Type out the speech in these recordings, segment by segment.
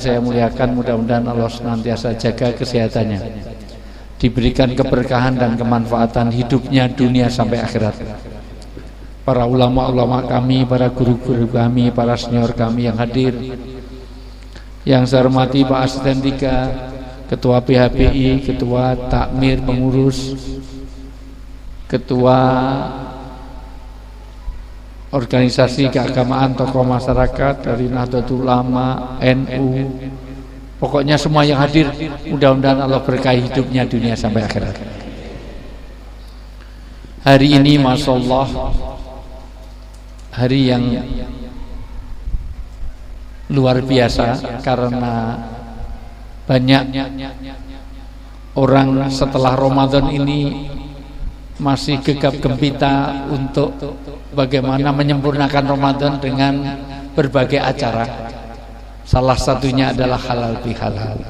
saya muliakan, mudah-mudahan Allah senantiasa jaga kesehatannya, diberikan keberkahan dan kemanfaatan hidupnya dunia sampai akhirat. Para ulama-ulama kami, para guru-guru kami, para senior kami yang hadir, yang saya hormati Pak Asisten 3, Ketua PHBI, Ketua Takmir Pengurus, Ketua organisasi keagamaan, tokoh masyarakat dari Nahdlatul Ulama, NU, pokoknya semua yang hadir, mudah-mudahan Allah berkahi hidupnya dunia sampai akhirat. Hari ini Masya Allah, hari yang luar biasa karena banyak orang setelah Ramadan ini masih gegap gempita untuk bagaimana menyempurnakan Ramadan dengan berbagai acara. Salah satunya adalah halal bihalal.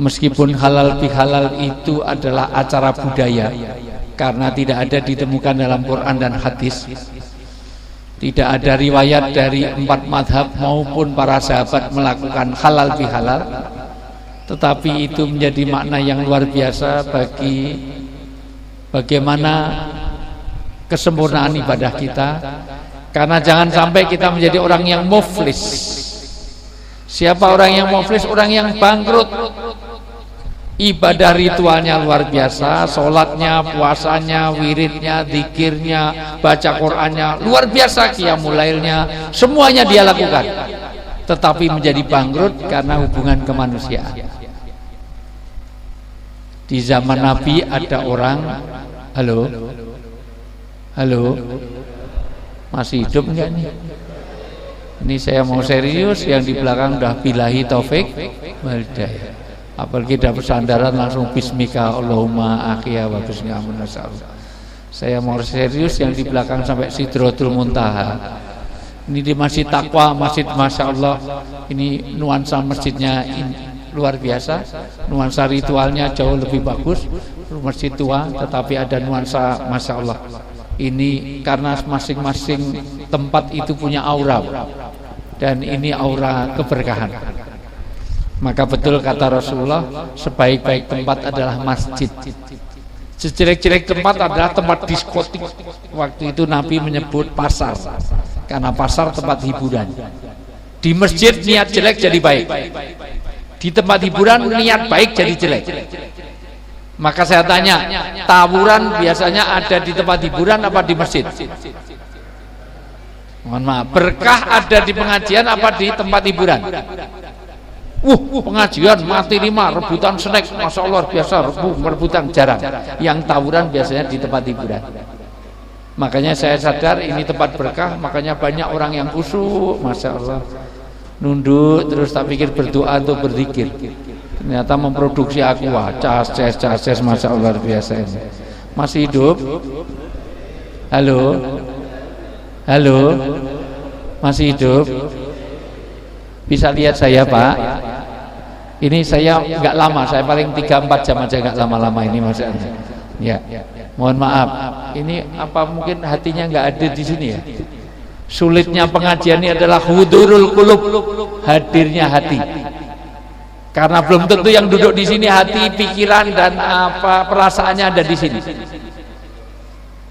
Meskipun halal bihalal itu adalah acara budaya, karena tidak ada ditemukan dalam Quran dan hadis, tidak ada riwayat dari 4 madhab maupun para sahabat melakukan halal bihalal, tetapi itu menjadi makna yang luar biasa bagi bagaimana kesempurnaan ibadah kita. Karena jangan sampai kita menjadi orang yang muflis. Siapa orang yang muflis? Orang yang bangkrut. Ibadah ritualnya luar biasa, sholatnya, puasanya, wiridnya, zikirnya, baca Qur'annya luar biasa, qiyamul lailnya, semuanya dia lakukan, tetapi menjadi bangkrut karena hubungan kemanusiaan. Di zaman Nabi ada orang, halo, masih hidup enggak nih? Ini saya mau serius, yang di belakang udah billahi taufik wal hidayah. Apalagi dapat sandaran langsung bismika Allahumma akhia wa bismika munasal. Saya mau serius, yang di belakang sampai Sidratul Muntaha. Ini di Masjid Taqwa, masjid Masya Allah. Ini nuansa masjidnya luar biasa, nuansa ritualnya jauh lebih bagus. Masjid tua tetapi ada nuansa Masya Allah. Ini karena masing-masing tempat itu punya aura, dan ini aura keberkahan. Maka betul kata Rasulullah, sebaik-baik tempat adalah masjid, sejelek-jelek tempat adalah tempat diskotik. Waktu itu Nabi menyebut pasar, karena pasar tempat hiburan. Di masjid niat jelek jadi baik, di tempat hiburan niat baik jadi jelek. Maka saya tanya, tawuran biasanya ada di tempat hiburan apa di masjid? Mohon maaf, berkah ada di pengajian apa di tempat hiburan? Pengajian mati 5, rebutan snack, Masya Allah biasa, rebutan jarang. Yang tawuran biasanya di tempat hiburan. Makanya saya sadar ini tempat berkah, makanya banyak orang yang khusyuk, Masya Allah, nunduk terus tak pikir berdoa untuk berzikir. Ternyata memproduksi aqua, cas, Masya Allah biasa ini. Masih hidup? Halo, masih hidup? Bisa lihat saya Pak? Ini saya nggak lama, saya paling 3-4 jam aja, nggak lama-lama ini maksudnya. Ya, mohon maaf. Ini apa mungkin hatinya nggak ada di sini ya? Sulitnya pengajian ini adalah hudurul qulub, hadirnya hati. Karena belum tentu yang duduk di sini hati, pikiran dan apa perasaannya ada di sini.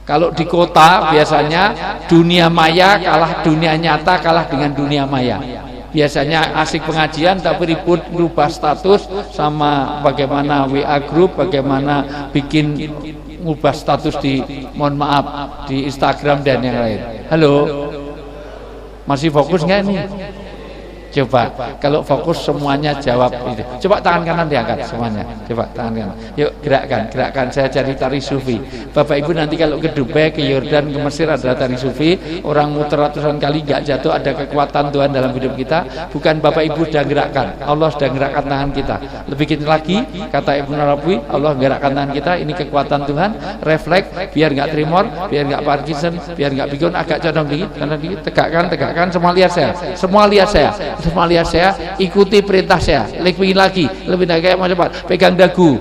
Kalau di kota biasanya dunia maya kalah dunia nyata, kalah dengan dunia maya. Biasanya asik pengajian tapi ribut berubah status, sama bagaimana WA group, bagaimana bikin ngubah status di, mohon maaf, di Instagram dan yang lain. Halo, masih fokus nggak nih? Coba kalau fokus semuanya jawab itu. Coba tangan kanan diangkat semuanya. Coba tangan kanan. Yuk gerakan. Saya cari tari sufi. Bapak Ibu nanti kalau ke Dubai, ke Yordan, ke Mesir ada tari sufi. Orang muter ratusan kali nggak jatuh, ada kekuatan Tuhan dalam hidup kita. Bukan Bapak Ibu sudah gerakkan, Allah sudah gerakkan tangan kita. Lebih kita lagi, kata Ibnu Arabi, Allah gerakkan tangan kita. Ini kekuatan Tuhan. Refleks, biar nggak tremor, biar nggak Parkinson, biar nggak pikun, agak condong dikit, karena dikit. Tegakkan. Semua lihat saya, ikuti perintah saya. Lebih lagi kayak mau cepat. Pegang dagu,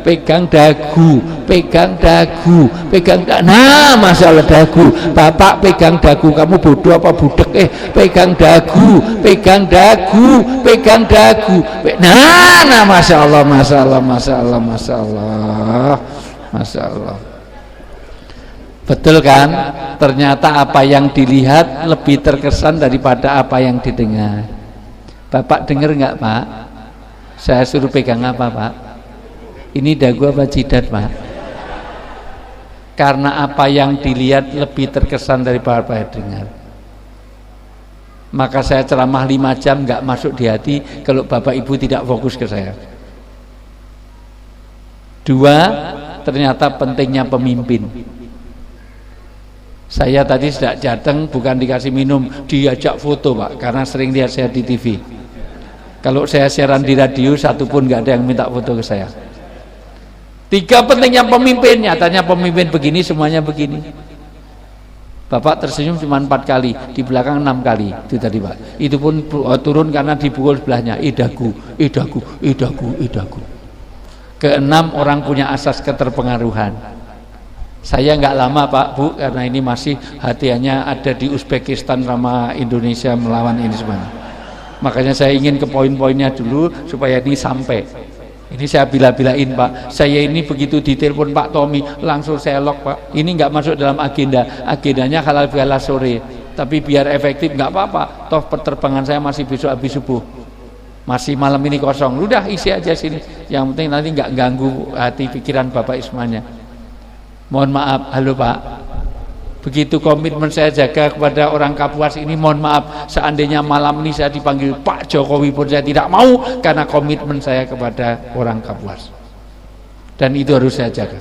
pegang dagu, nah masalah dagu, bapak pegang dagu, kamu bodoh apa budek, pegang dagu, nah masya Allah. Betul kan? Ternyata apa yang dilihat lebih terkesan daripada apa yang didengar. Bapak dengar nggak Pak? Saya suruh pegang apa Pak? Ini dagu apa jidat Pak? Karena apa yang dilihat lebih terkesan daripada apa yang dengar. Maka saya ceramah 5 jam nggak masuk di hati kalau Bapak Ibu tidak fokus ke saya. 2, ternyata pentingnya pemimpin. Saya tadi sudah datang bukan dikasih minum, diajak foto Pak, karena sering lihat saya di TV. Kalau saya siaran di radio, satu pun nggak ada yang minta foto ke saya. 3, pentingnya pemimpin. Nyatanya pemimpin begini, semuanya begini. Bapak tersenyum cuma 4 kali, di belakang 6 kali. Itu tadi Pak. Itu pun turun karena dipukul sebelahnya. Idagu. Ke-6, orang punya asas keterpengaruhan. Saya nggak lama Pak Bu, karena ini masih hatiannya ada di Uzbekistan sama Indonesia melawan ini semuanya. Makanya saya ingin ke poin-poinnya dulu supaya ini sampai. Ini saya bila-bilain Pak. Saya ini begitu ditelepon Pak Tommy langsung saya lock Pak. Ini nggak masuk dalam agenda. Agendanya halal bihalal sore. Tapi biar efektif nggak apa-apa. Toh penerbangan saya masih besok habis subuh. Masih malam ini kosong. Udah isi aja sini. Yang penting nanti nggak ganggu hati pikiran Bapak Ismanya. Mohon maaf, halo Pak. Begitu komitmen saya jaga kepada orang Kapuas ini, mohon maaf seandainya malam ini saya dipanggil Pak Jokowi pun saya tidak mau, karena komitmen saya kepada orang Kapuas. Dan itu harus saya jaga.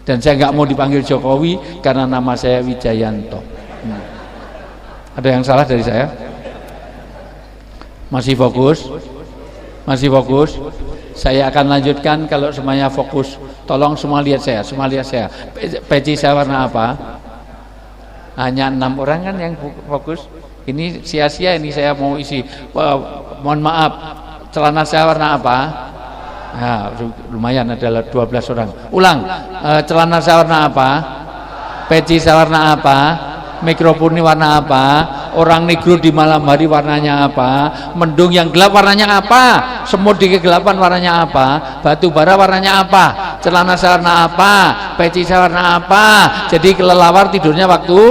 Dan saya nggak mau dipanggil Jokowi karena nama saya Wijayanto. Ada yang salah dari saya? Masih fokus? Masih fokus? Saya akan lanjutkan kalau semuanya fokus. Tolong semua lihat saya, peci saya warna apa? Hanya 6 orang kan yang fokus. Ini sia-sia, ini saya mau isi. Mohon maaf, celana saya warna apa? Nah, lumayan adalah 12 orang. Ulang, celana saya warna apa? Peci saya warna apa? Mikrofon ini warna apa? Orang negro di malam hari warnanya apa? Mendung yang gelap warnanya apa? Semut di kegelapan warnanya apa? Batu bara warnanya apa? Celana saya warna apa? Peci saya warna apa? Jadi kelelawar tidurnya waktu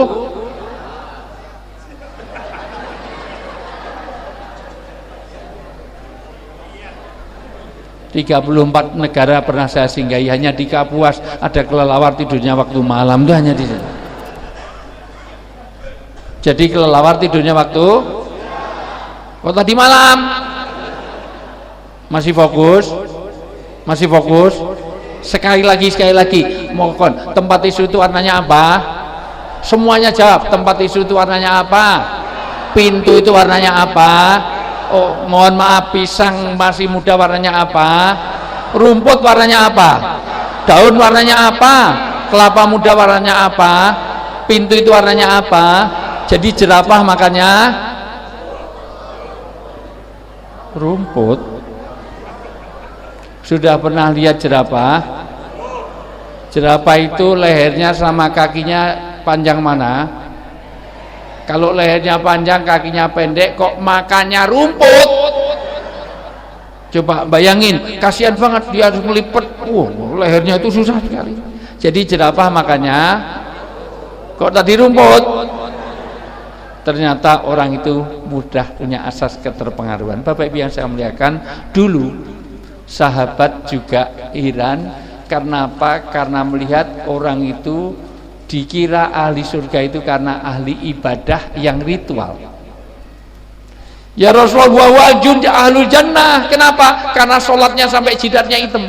34 negara pernah saya singgahi. Hanya di Kapuas ada kelelawar tidurnya waktu malam, itu hanya di sana. Jadi kelelawar tidurnya waktu tadi malam. Masih fokus? Masih fokus? Sekali lagi mohon, tempat tisu itu warnanya apa? Semuanya jawab. Tempat tisu itu warnanya apa? Pintu itu warnanya apa? Oh, mohon maaf, pisang masih muda warnanya apa? Rumput warnanya apa? Daun warnanya apa? Kelapa muda warnanya apa? Pintu itu warnanya apa? Jadi jerapah makannya rumput. Sudah pernah lihat jerapah? Jerapah itu lehernya sama kakinya panjang mana? Kalau lehernya panjang, kakinya pendek, kok makannya rumput? Coba bayangin, kasihan banget dia harus melipet. Lehernya itu susah sekali. Jadi jerapah makannya kok tadi rumput? Ternyata orang itu mudah punya asas keterpengaruhan. Bapak Ibu yang saya muliakan, dulu sahabat juga Iran. Karena apa? Karena melihat orang itu dikira ahli surga itu karena ahli ibadah yang ritual. Ya Rasulullah wa jund ahlul jannah. Kenapa? Karena sholatnya sampai jidatnya hitam.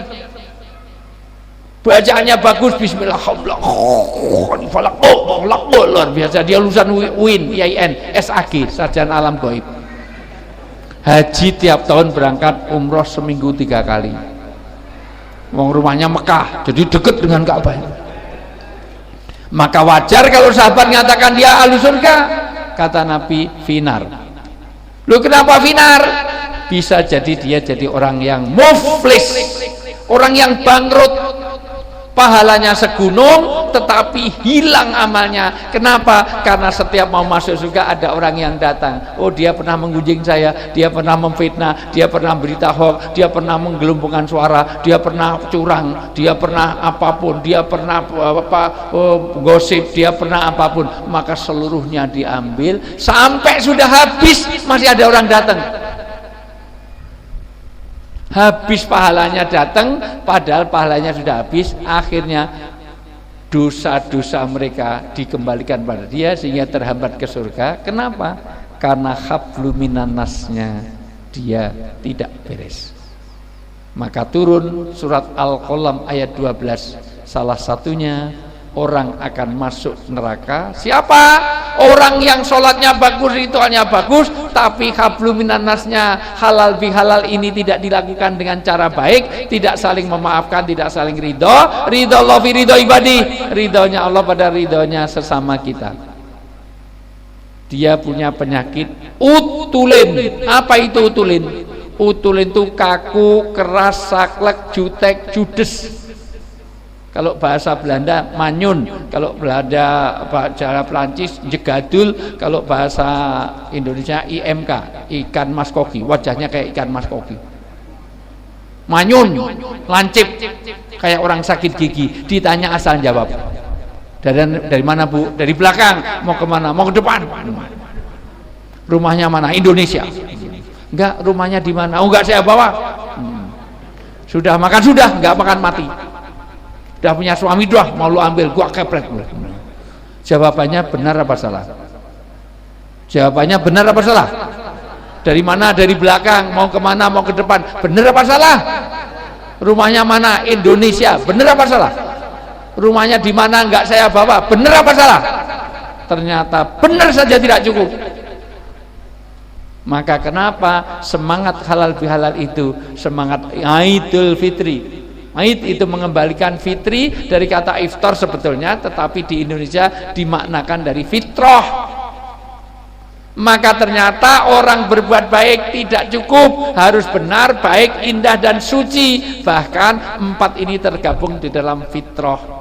Bacaannya bagus, bismillahirrahmanirrahim, luar biasa. Dia lulusan UIN, SAG, sarjana alam gaib. Haji tiap tahun berangkat, umroh seminggu 3 kali. Rumahnya Mekah, jadi dekat dengan Ka'bah. Maka wajar kalau sahabat mengatakan dia ahli surga. Kata Nabi, finar. Lu kenapa finar? Bisa jadi dia jadi orang yang muflis, Orang yang bangkrut pahalanya segunung tetapi hilang amalnya. Kenapa? Karena setiap mau masuk surga ada orang yang datang. Oh, dia pernah menggunjing saya, dia pernah memfitnah, dia pernah berita hoax, dia pernah menggelembungkan suara, dia pernah curang, dia pernah apapun, dia pernah gosip, dia pernah apapun. Maka seluruhnya diambil sampai sudah habis masih ada orang datang. Habis pahalanya datang, padahal pahalanya sudah habis. Akhirnya dosa-dosa mereka dikembalikan pada dia sehingga terhambat ke surga. Kenapa? Karena hablum minan nasnya dia tidak beres. Maka turun surat Al-Qalam ayat 12. Salah satunya, orang akan masuk neraka. Siapa? Orang yang sholatnya bagus, ritualnya bagus, tapi hablum minan nasnya halal bihalal ini tidak dilakukan dengan cara baik, tidak saling memaafkan, tidak saling ridho. Ridho Allah fi ridho ibadi, ridhonya Allah pada ridhonya sesama kita. Dia punya penyakit utulin. Apa itu utulin? Utulin itu kaku, keras, saklek, jutek, judes. Kalau bahasa Belanda manyun, kalau Belanda bahasa Perancis jegadul, kalau bahasa Indonesia IMK, ikan mas koki, wajahnya kayak ikan mas koki. Manyun, lancip, kayak orang sakit gigi. Ditanya asal jawab. Dari mana Bu? Dari belakang. Mau kemana? Mau ke depan. Rumahnya mana? Indonesia. Enggak, rumahnya di mana? Oh enggak, saya bawa. Sudah makan sudah, enggak makan mati. Udah punya suami, doang mau lu ambil, gua keprek. Jawabannya benar apa salah? Jawabannya benar apa salah? Dari mana? Dari belakang. Mau kemana? Mau ke depan. Benar apa salah? Rumahnya mana? Indonesia. Benar apa salah? Rumahnya di mana? Enggak saya bawa. Benar apa salah? Ternyata benar saja tidak cukup. Maka kenapa semangat halal bihalal itu semangat Idul Fitri? Aid itu mengembalikan fitri dari kata iftar sebetulnya, tetapi di Indonesia dimaknakan dari fitrah. Maka ternyata orang berbuat baik tidak cukup, harus benar, baik, indah dan suci. Bahkan 4 ini tergabung di dalam fitrah.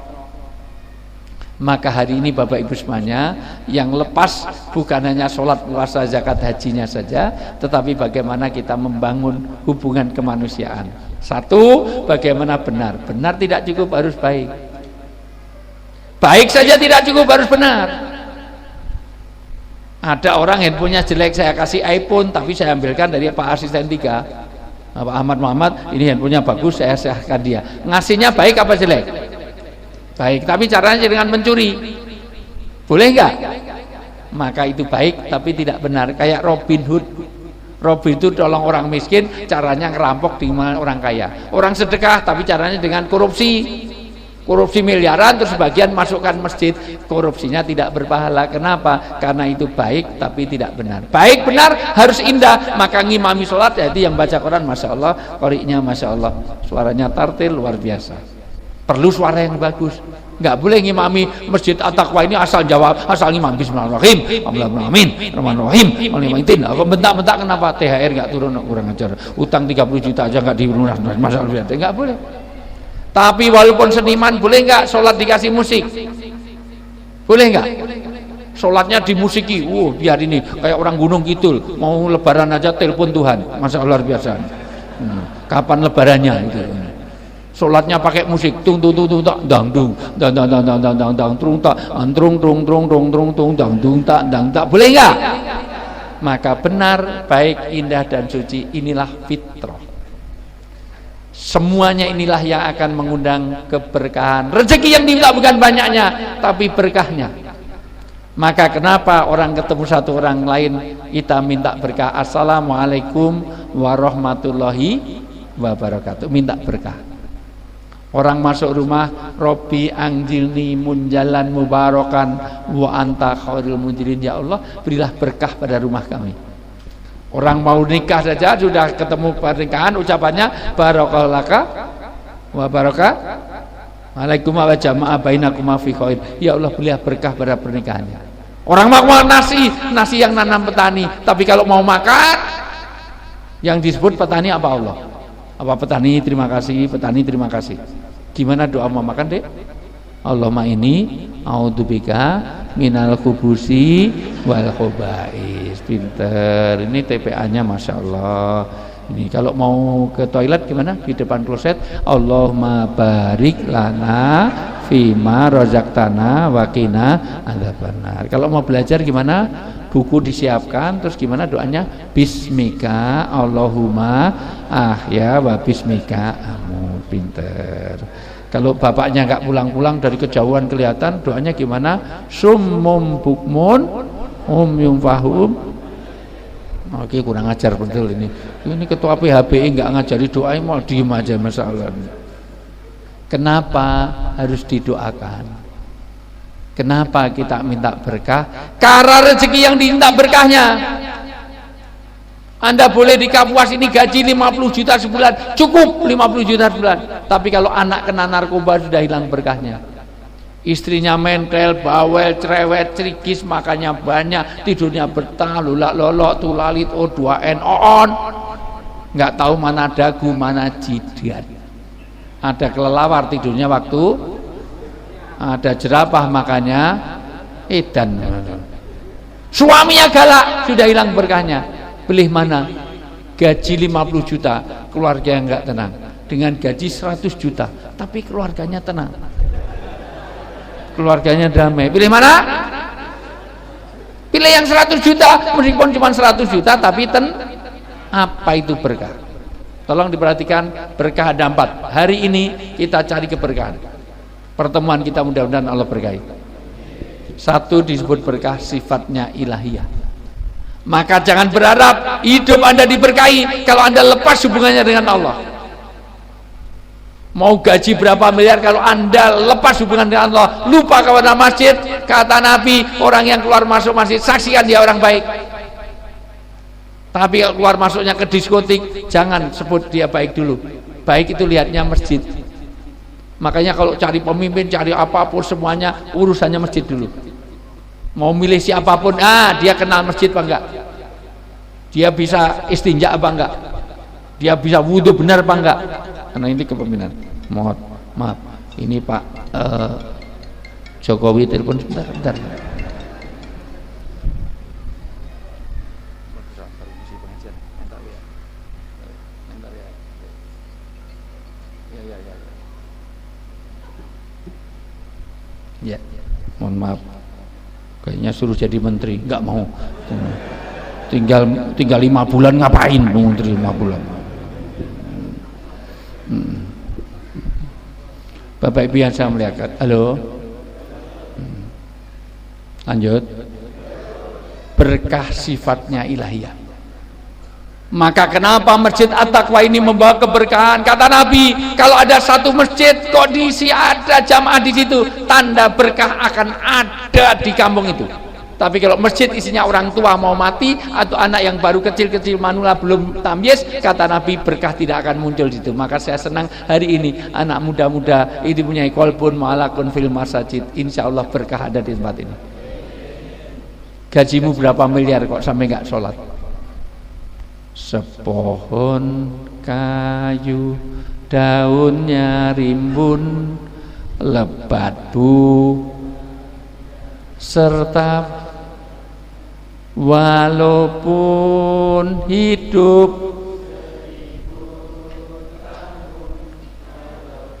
Maka hari ini Bapak Ibu semuanya, yang lepas bukan hanya sholat, puasa, zakat, hajinya saja, tetapi bagaimana kita membangun hubungan kemanusiaan. Satu, bagaimana benar. Benar tidak cukup, harus baik. Baik saja tidak cukup, harus benar. Ada orang handphonenya jelek, saya kasih iPhone, tapi saya ambilkan dari Pak Asisten 3, Pak Ahmad Muhammad, ini handphonenya bagus, saya serahkan dia. Ngasihnya baik apa jelek? Baik, tapi caranya dengan mencuri. Boleh enggak? Maka itu baik, tapi tidak benar. Kayak Robin Hood. Robin itu tolong orang miskin, caranya ngerampok di orang kaya. Orang sedekah, tapi caranya dengan korupsi. Korupsi miliaran, terus sebagian masukkan masjid. Korupsinya tidak berpahala. Kenapa? Karena itu baik, tapi tidak benar. Baik benar harus indah. Maka ngimami sholat, yaitu yang baca Quran, masya Allah, qori'nya masya Allah, suaranya tartil luar biasa. Perlu suara yang bagus. Nggak boleh ngimami masjid At-Taqwa ini asal jawab, asal ngimam bismillahirrahmanirrahim, Bismillahirrahmanirrahim, bentak-bentak. Kenapa THR nggak turun? Kurang ajar. Utang 30 juta aja nggak dilunas, masalah nggak boleh. Tapi walaupun seniman, boleh nggak sholat dikasih musik? Boleh nggak? Sholatnya dimusiki. Biar ini kayak orang Gunung Kidul, mau lebaran aja telepon Tuhan, masya Allah luar biasa. Kapan lebarannya itu? Sholatnya pakai musik, tung tung tung tung tak dang dung dang dang dang dang dang dang dang trung tak antrung trung trung trung trung tung dang dung tak dang tak. Boleh enggak? Maka benar, baik, indah dan suci, inilah fitrah. Semuanya inilah yang akan mengundang keberkahan. Rezeki yang diminta bukan banyaknya, tapi berkahnya. Maka kenapa orang ketemu satu orang lain kita minta berkah, assalamualaikum warahmatullahi wabarakatuh, minta berkah. Orang masuk rumah, Robbi anjilni munjalan mubarakan wa anta khairul munjilin, ya Allah berilah berkah pada rumah kami. Orang mau nikah saja sudah ketemu pernikahan, ucapannya barakalaka wa baraka alaikum wa jama'a bainakum fi khair, ya Allah berilah berkah pada pernikahannya. Orang mau nasi yang nanam petani, tapi kalau mau makan yang disebut petani apa? Allah. Apa petani terima kasih, petani terima kasih. Gimana doa mau makan, Dek? Allahumma ini a'udzubika minal khubusi wal khobais. Pinter. Ini TPA-nya Masya Allah. Ini kalau mau ke toilet gimana? Di depan kloset, Allahumma barik lana fima razaqtana wa qina adzabannar. Kalau mau belajar gimana? Buku disiapkan, terus gimana doanya? Bismika Allahumma ahya wa bismika amut. Pinter. Kalau bapaknya nggak pulang-pulang dari kejauhan kelihatan, doanya gimana? Summum bukmun umyum fahum. Oke, kurang ajar betul ini. Ini ketua PHBI nggak ngajari doa, mau diem aja masalah. Kenapa harus didoakan? Kenapa kita minta berkah? Karena rezeki yang diminta berkahnya. Anda boleh di Kapuas ini gaji 50 juta sebulan, cukup 50 juta sebulan. Tapi kalau anak kena narkoba sudah hilang berkahnya. Istrinya mentel, bawel, cerewet, cerikis, makannya banyak, tidurnya betah, lulak lolok, tulalit, O2N, on. Nggak tahu mana dagu, mana jidat. Ada kelelawar tidurnya waktu, ada jerapah makannya edan. Suaminya galak, sudah hilang berkahnya. Pilih mana? Gaji 50 juta, keluarga yang nggak tenang. Dengan gaji 100 juta, tapi keluarganya tenang. Keluarganya damai. Pilih mana? Pilih yang 100 juta, meskipun cuma 100 juta, tapi apa itu berkah? Tolong diperhatikan, berkah ada 4. Hari ini kita cari keberkahan. Pertemuan kita mudah-mudahan Allah berkahi. 1 disebut berkah sifatnya ilahiyah. Maka jangan berharap hidup Anda diberkahi kalau Anda lepas hubungannya dengan Allah. Mau gaji berapa miliar kalau Anda lepas hubungan dengan Allah, lupa kepada masjid, kata Nabi, orang yang keluar masuk masjid saksikan dia orang baik. Tapi kalau keluar masuknya ke diskotik, jangan sebut dia baik dulu. Baik itu lihatnya masjid. Makanya kalau cari pemimpin, cari apapun semuanya urusannya masjid dulu. Mau milih siapapun, dia kenal masjid apa enggak? Dia bisa istinja apa enggak? Dia bisa wudhu benar apa enggak? Karena ini kepemimpinan. Mohon maaf, ini Pak Jokowi telepon sebentar. Ya, mohon maaf. Kayaknya suruh jadi menteri, nggak mau. Tinggal 5 bulan ngapain menteri 5 bulan? Bapak Ibu yang saya melihat, halo, lanjut. Berkah sifatnya ilahiyah. Maka kenapa Masjid At-Taqwa ini membawa keberkahan? Kata Nabi, kalau ada satu masjid kok diisi ada jamaah di situ, tanda berkah akan ada di kampung itu. Tapi kalau masjid isinya orang tua mau mati atau anak yang baru kecil-kecil manula belum tamyiz, kata Nabi berkah tidak akan muncul di situ. Maka saya senang hari ini anak muda-muda ini punya qalbun ma'alakun fil masajid. Insya Allah berkah ada di tempat ini. Gajimu berapa miliar kok sampai nggak sholat? Sepohon kayu daunnya rimbun lebat bu serta walaupun hidup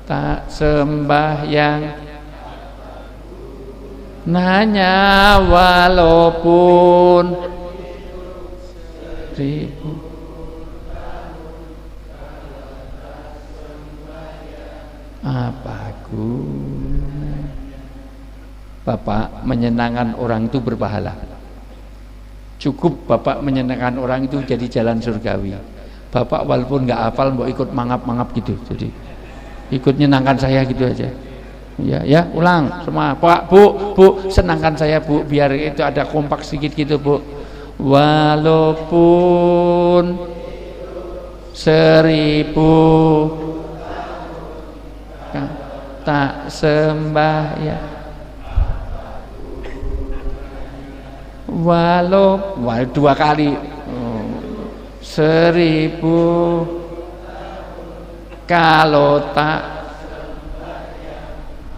tak sembahyang, nanya walaupun ribu apa guna. Bapak menyenangkan orang itu berpahala. Cukup Bapak menyenangkan orang itu jadi jalan surgawi. Bapak walaupun nggak hafal mau ikut mangap-mangap gitu, jadi ikut menyenangkan saya gitu aja. Ya ulang semua. Pak, Bu, senangkan saya Bu, biar itu ada kompak sedikit gitu Bu. Walaupun 1000 tak sembahyang, walau 2 kali 1000 Kalau tak,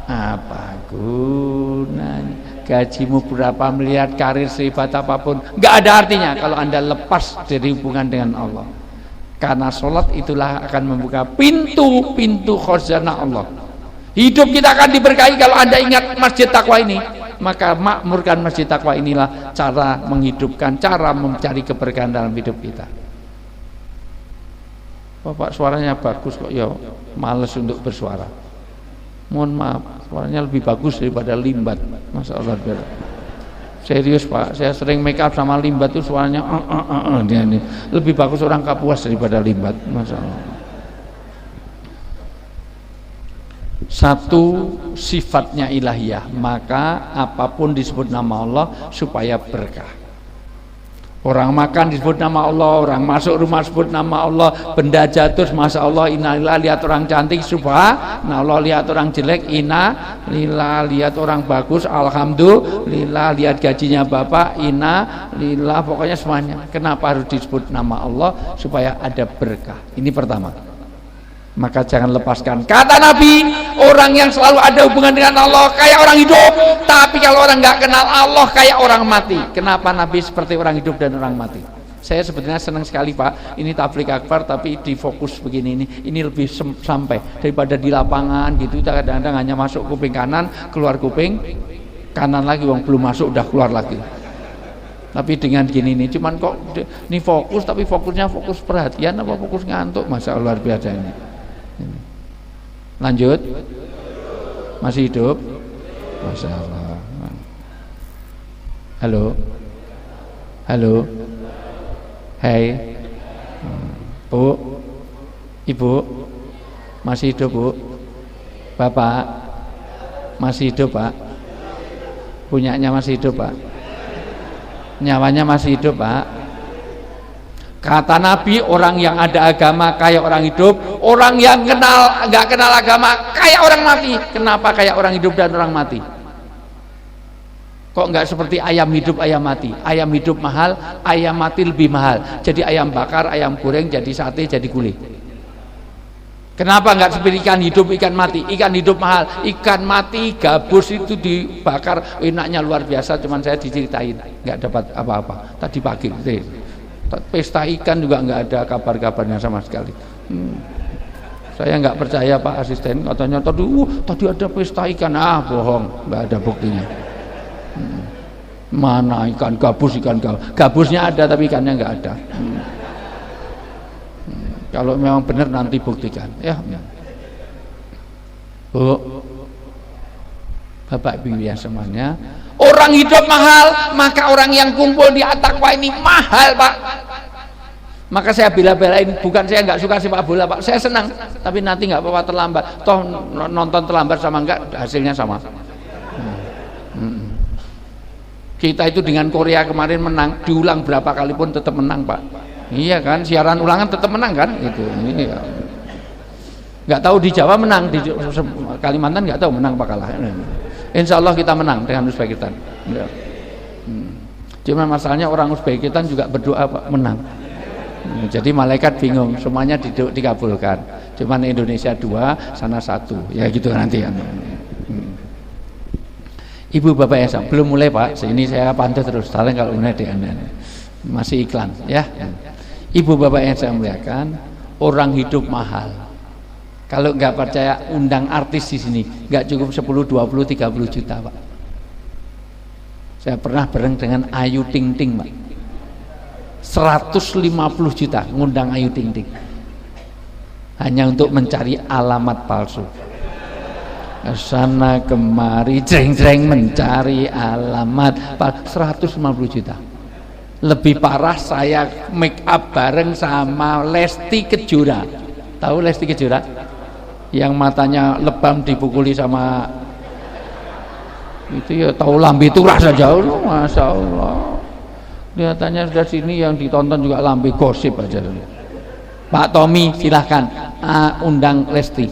apa gunanya? Gajimu berapa miliar, karir sehebat apapun, nggak ada artinya kalau Anda lepas dari hubungan dengan Allah. Karena sholat itulah akan membuka pintu-pintu khazanah Allah. Hidup kita akan diberkahi kalau Anda ingat masjid takwa ini. Maka makmurkan masjid takwa inilah cara menghidupkan, cara mencari keberkahan dalam hidup kita. Bapak suaranya bagus kok, ya males untuk bersuara. Mohon maaf, suaranya lebih bagus daripada Limbat. Masya Allah. Serius Pak, saya sering make up sama Limbat itu suaranya dia ini. Lebih bagus orang Kapuas daripada Limbat. Masya Allah. Satu, sifatnya ilahiyah, maka apapun disebut nama Allah supaya berkah. Orang makan disebut nama Allah, orang masuk rumah disebut nama Allah, benda jatuh masya Allah, innalillah, lihat orang cantik subhanallah, lihat orang jelek innalillah, lihat orang bagus alhamdulillah, lihat gajinya bapak innalillah, pokoknya semuanya. Kenapa harus disebut nama Allah? Supaya ada berkah. Ini pertama. Maka jangan lepaskan. Kata Nabi, orang yang selalu ada hubungan dengan Allah kayak orang hidup, tapi kalau orang nggak kenal Allah kayak orang mati. Kenapa Nabi seperti orang hidup dan orang mati? Saya sebetulnya senang sekali Pak, ini tablik akbar tapi difokus begini, ini lebih sampai daripada di lapangan gitu. Kadang-kadang hanya masuk kuping kanan, keluar kuping kanan lagi, wong belum masuk udah keluar lagi. Tapi dengan gini nih, cuman kok ini fokus, tapi fokusnya fokus perhatian apa fokus ngantuk? Masya Allah, luar biasa ini. Lanjut, masih hidup, Masya Allah. Halo, halo, hai, Bu, Ibu, masih hidup Bu? Bapak, masih hidup Pak? Punyanya masih hidup Pak? Nyawanya masih hidup Pak? Kata Nabi, orang yang ada agama kayak orang hidup, orang yang nggak kenal agama kayak orang mati. Kenapa kayak orang hidup dan orang mati? Kok nggak seperti ayam hidup ayam mati? Ayam hidup mahal, ayam mati lebih mahal. Jadi ayam bakar, ayam goreng, jadi sate, jadi gulai. Kenapa nggak seperti ikan hidup, ikan mati? Ikan hidup mahal, ikan mati gabus itu dibakar enaknya luar biasa. Cuman saya diceritain nggak dapat apa-apa. Tadi pagi pesta ikan juga nggak ada kabar-kabarnya sama sekali. Saya nggak percaya Pak Asisten, katanya tadi ada pesta ikan. Bohong, nggak ada buktinya. Mana ikan gabus, gabusnya ada tapi ikannya nggak ada. Kalau memang benar nanti buktikan ya. Bu, Bapak Ibu yang semuanya, orang hidup mahal, maka orang yang kumpul di At-Taqwa ini mahal Pak. Maka saya bela-belain, bukan saya nggak suka sepak bola Pak, saya senang, tapi nanti nggak apa-apa terlambat, toh nonton terlambat sama enggak hasilnya sama. Kita itu dengan Korea kemarin menang, diulang berapa kali pun tetap menang Pak. Iya kan, siaran ulangan tetap menang kan, itu. Iya. Nggak tahu di Jawa menang, di Kalimantan nggak tahu menang apa kalah. Insya Allah kita menang dengan Uzbekistan. Ya. Cuma masalahnya orang Uzbekistan juga berdoa Pak, menang. Jadi malaikat bingung, semuanya dikabulkan. Cuman Indonesia 2, sana 1. Ya gitu nanti ya. Ibu Bapak ya, belum mulai Pak. Sini saya pantau terus. Saling kalau mulai masih iklan ya. Ibu Bapak yang saya muliakan, orang hidup mahal. Kalau nggak percaya undang artis di sini, nggak cukup 10, 20, 30 juta Pak. Saya pernah bareng dengan Ayu Ting Ting Pak. 150 juta ngundang Ayu Ting Ting. Hanya untuk mencari alamat palsu. Sana kemari jreng-jreng mencari alamat palsu, 150 juta. Lebih parah saya make up bareng sama Lesti Kejora. Tahu Lesti Kejora? Yang matanya lebam dipukuli sama itu ya, tahu lambe turah saja. Masya Allah. Kelihatannya sudah sini yang ditonton juga lambe gosip aja. Pak Tommy silahkan undang Lesti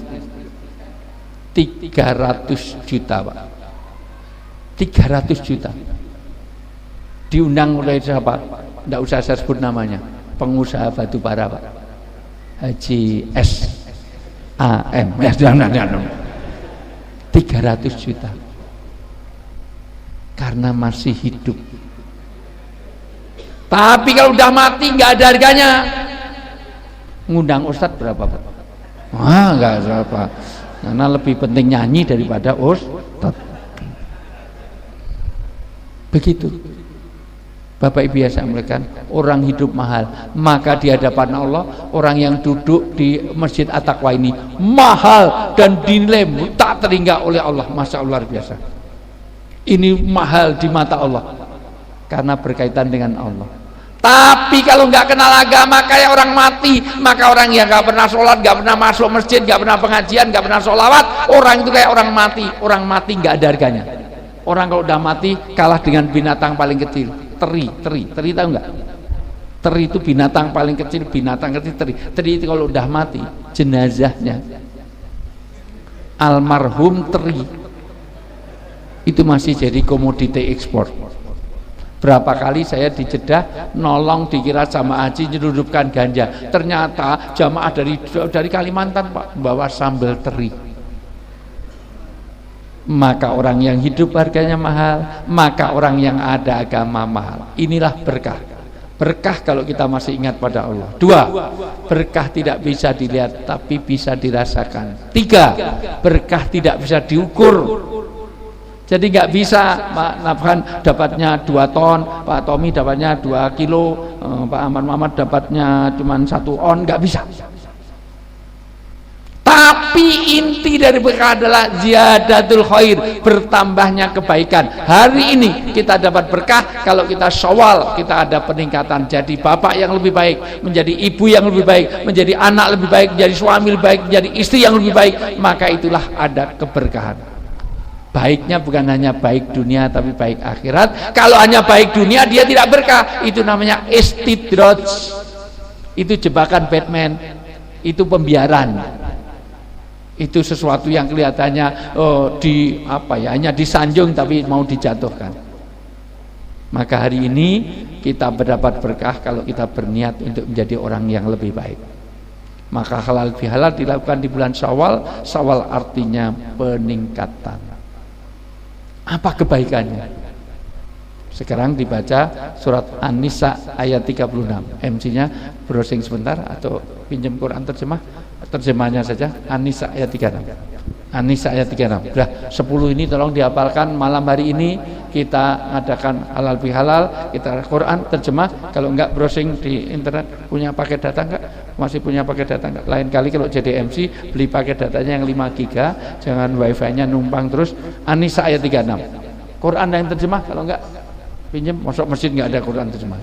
300 juta Pak. 300 juta diundang oleh siapa? Tidak usah saya sebut namanya, pengusaha batu bara Pak, Haji S. AM ya, jangan 300 juta karena masih hidup. Tapi kalau udah mati nggak ada harganya. Ngundang ustadz berapa Pak? Wah, nggak berapa, karena lebih penting nyanyi daripada ustadz. Begitu Bapak Ibu ya saya muliakan, orang hidup mahal, maka di hadapan Allah orang yang duduk di Masjid At-Taqwa ini mahal dan dinilai tak terhingga oleh Allah. Masya Allah, luar biasa. Ini mahal di mata Allah karena berkaitan dengan Allah. Tapi kalau nggak kenal agama kayak orang mati, maka orang yang nggak pernah sholat, nggak pernah masuk masjid, nggak pernah pengajian, nggak pernah sholawat, orang itu kayak orang mati. Orang mati nggak ada harganya. Orang kalau udah mati kalah dengan binatang paling kecil. Teri tahu nggak? Teri itu binatang paling kecil, binatang kecil teri itu kalau udah mati jenazahnya almarhum teri itu masih jadi komoditi ekspor. Berapa kali saya di Jeddah nolong dikira jamaah haji nyelundupkan ganja, ternyata jamaah dari Kalimantan Pak bawa sambal teri. Maka orang yang hidup harganya mahal, maka orang yang ada agama mahal. Inilah berkah. Berkah kalau kita masih ingat pada Allah. 2, berkah tidak bisa dilihat tapi bisa dirasakan. 3, berkah tidak bisa diukur. Jadi nggak bisa Pak Nafhan dapatnya 2 ton, Pak Tommy dapatnya 2 kilo, Pak Ahmad Muhammad dapatnya cuma 1 on, nggak bisa. Tapi inti dari berkah adalah ziyadatul khair, bertambahnya kebaikan. Hari ini kita dapat berkah kalau kita Syawal, kita ada peningkatan, jadi bapak yang lebih baik, menjadi ibu yang lebih baik, menjadi anak lebih baik, menjadi suami lebih baik, menjadi istri yang lebih baik, maka itulah ada keberkahan. Baiknya bukan hanya baik dunia tapi baik akhirat. Kalau hanya baik dunia dia tidak berkah, itu namanya istidraj, itu jebakan Batman, itu pembiaran. Itu sesuatu yang kelihatannya hanya disanjung tapi mau dijatuhkan. Maka hari ini kita mendapat berkah kalau kita berniat untuk menjadi orang yang lebih baik. Maka halal bihalal dilakukan di bulan Syawal. Syawal artinya peningkatan. Apa kebaikannya? Sekarang dibaca surat An-Nisa ayat 36. MC-nya browsing sebentar atau pinjam Quran terjemahnya saja. An-Nisa ayat 36. An-Nisa ayat 36. Sudah 10 ini tolong dihafalkan. Malam hari ini kita adakan halal bihalal, kita Quran terjemah. Kalau enggak browsing di internet, punya paket data enggak? Masih punya paket data enggak? Lain kali kalau jadi MC beli paket datanya yang 5 giga, jangan wifi-nya numpang terus. An-Nisa ayat 36. Quran yang terjemah, kalau enggak pinjam, masuk masjid nggak ada Quran terjemah.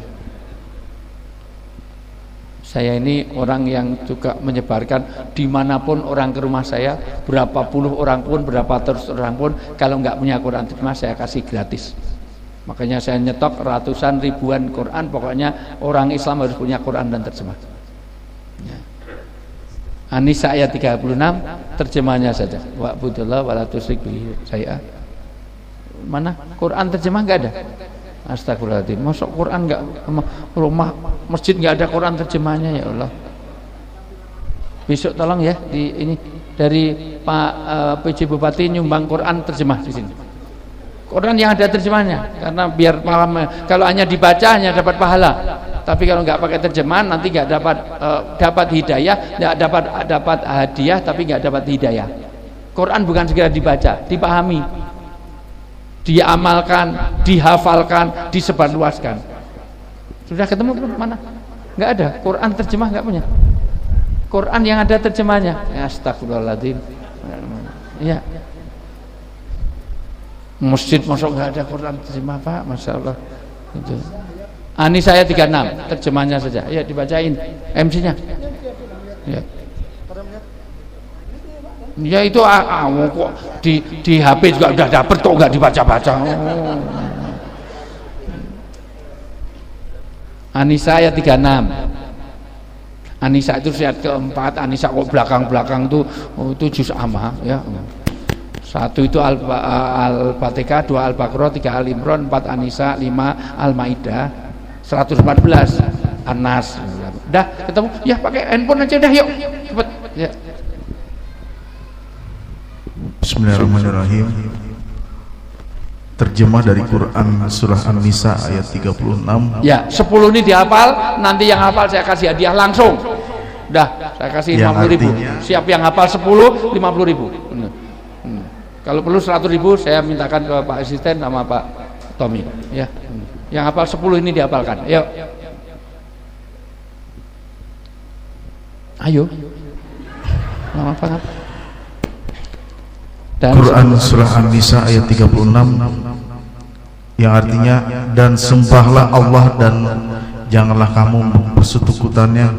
Saya ini orang yang juga menyebarkan dimanapun orang ke rumah saya, berapa puluh orang pun, berapa terus orang pun, kalau nggak punya Quran terjemah saya kasih gratis. Makanya saya nyetok ratusan ribuan Quran, pokoknya orang Islam harus punya Quran dan terjemah. An-Nisa ayat 36 terjemahnya saja. Wa'budullah wa la tusyrik bihi syai'a. Mana Quran terjemah nggak ada? Astagfirullahaladzim, masuk Quran nggak, rumah masjid nggak ada Quran terjemahnya, ya Allah. Besok tolong ya di ini dari Pak PJ Bupati nyumbang Quran terjemah di sini. Quran yang ada terjemahnya, karena biar paham. Kalau hanya dibaca hanya dapat pahala, tapi kalau nggak pakai terjemahan nanti nggak dapat hidayah, nggak dapat hadiah, tapi nggak dapat hidayah. Quran bukan segera dibaca, dipahami, diamalkan, dihafalkan, disebarluaskan. Sudah ketemu belum? Mana? Nggak ada. Quran terjemah nggak punya. Quran yang ada terjemahnya. Astagfirullahaladzim. Ya. Masjid masuk nggak ada Quran terjemah Pak, masya Allah. Itu. An-Nisa ayat 36 terjemahnya saja. Ya dibacain MC-nya. Ya. Ya itu kok di HP juga udah dapet kok nggak dibaca-baca. An-Nisa ayat 36. An-Nisa itu ayat keempat. An-Nisa kok belakang-belakang tuh itu juz amma ya. 1 itu Al-Fatihah, 2 Al-Baqarah, 3 Al-Imran, 4 An-Nisa, 5 Al-Maidah, 114 An-Nas. Udah ketemu? Ya pakai handphone aja dah yuk. Cepet. Ya. Bismillahirrahmanirrahim. Terjemah dari Quran Surah An-Nisa ayat 36. Ya, 10 ini dihafal, nanti yang hafal saya kasih hadiah langsung. Dah, saya kasih 50.000. Siap yang hafal 10, 50.000. Kalau perlu 100.000 saya mintakan ke Pak Asisten sama Pak Tommy. Ya, yang hafal 10 ini dihafalkan. Ayo. Ayo. Lama banget. Dan Quran Surah An-Nisa ayat 36 yang artinya, dan sembahlah Allah dan janganlah kamu bersekutukannya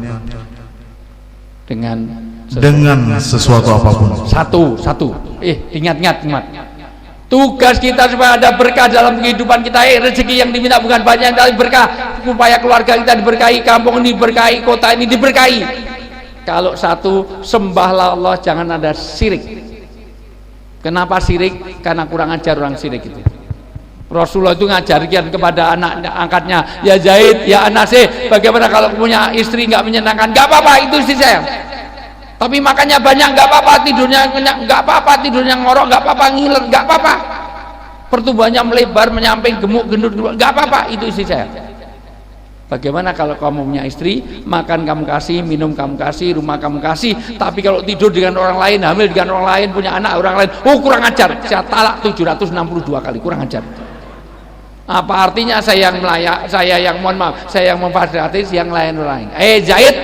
dengan sesuatu apapun. Satu. Ingat. Tugas kita supaya ada berkah dalam kehidupan kita. Rezeki yang diminta bukan banyak, tapi berkah supaya keluarga kita diberkahi, kampung ini diberkahi, kota ini diberkahi. Kalau satu, sembahlah Allah, jangan ada syirik. Kenapa syirik? Karena kurang ajar orang syirik itu. Rasulullah itu ngajarkan kepada anak angkatnya, ya Zaid, ya Anasih, bagaimana kalau punya istri nggak menyenangkan? Nggak apa-apa, itu istri saya. Tapi makannya banyak, nggak apa-apa, tidurnya kenyang, nggak apa-apa, tidurnya ngorok, nggak apa-apa, ngiler, nggak apa-apa. Pertumbuhannya melebar, menyamping, gemuk, gendut, nggak apa-apa, itu istri saya. Bagaimana kalau kamu punya istri, makan kamu kasih, minum kamu kasih, rumah kamu kasih, tapi kalau tidur dengan orang lain, hamil dengan orang lain, punya anak orang lain, kurang ajar. Saya talak 762 kali, kurang ajar. Apa artinya saya yang melayak, saya yang mohon maaf, saya yang memfasilitasi yang lain-lain. Zaid,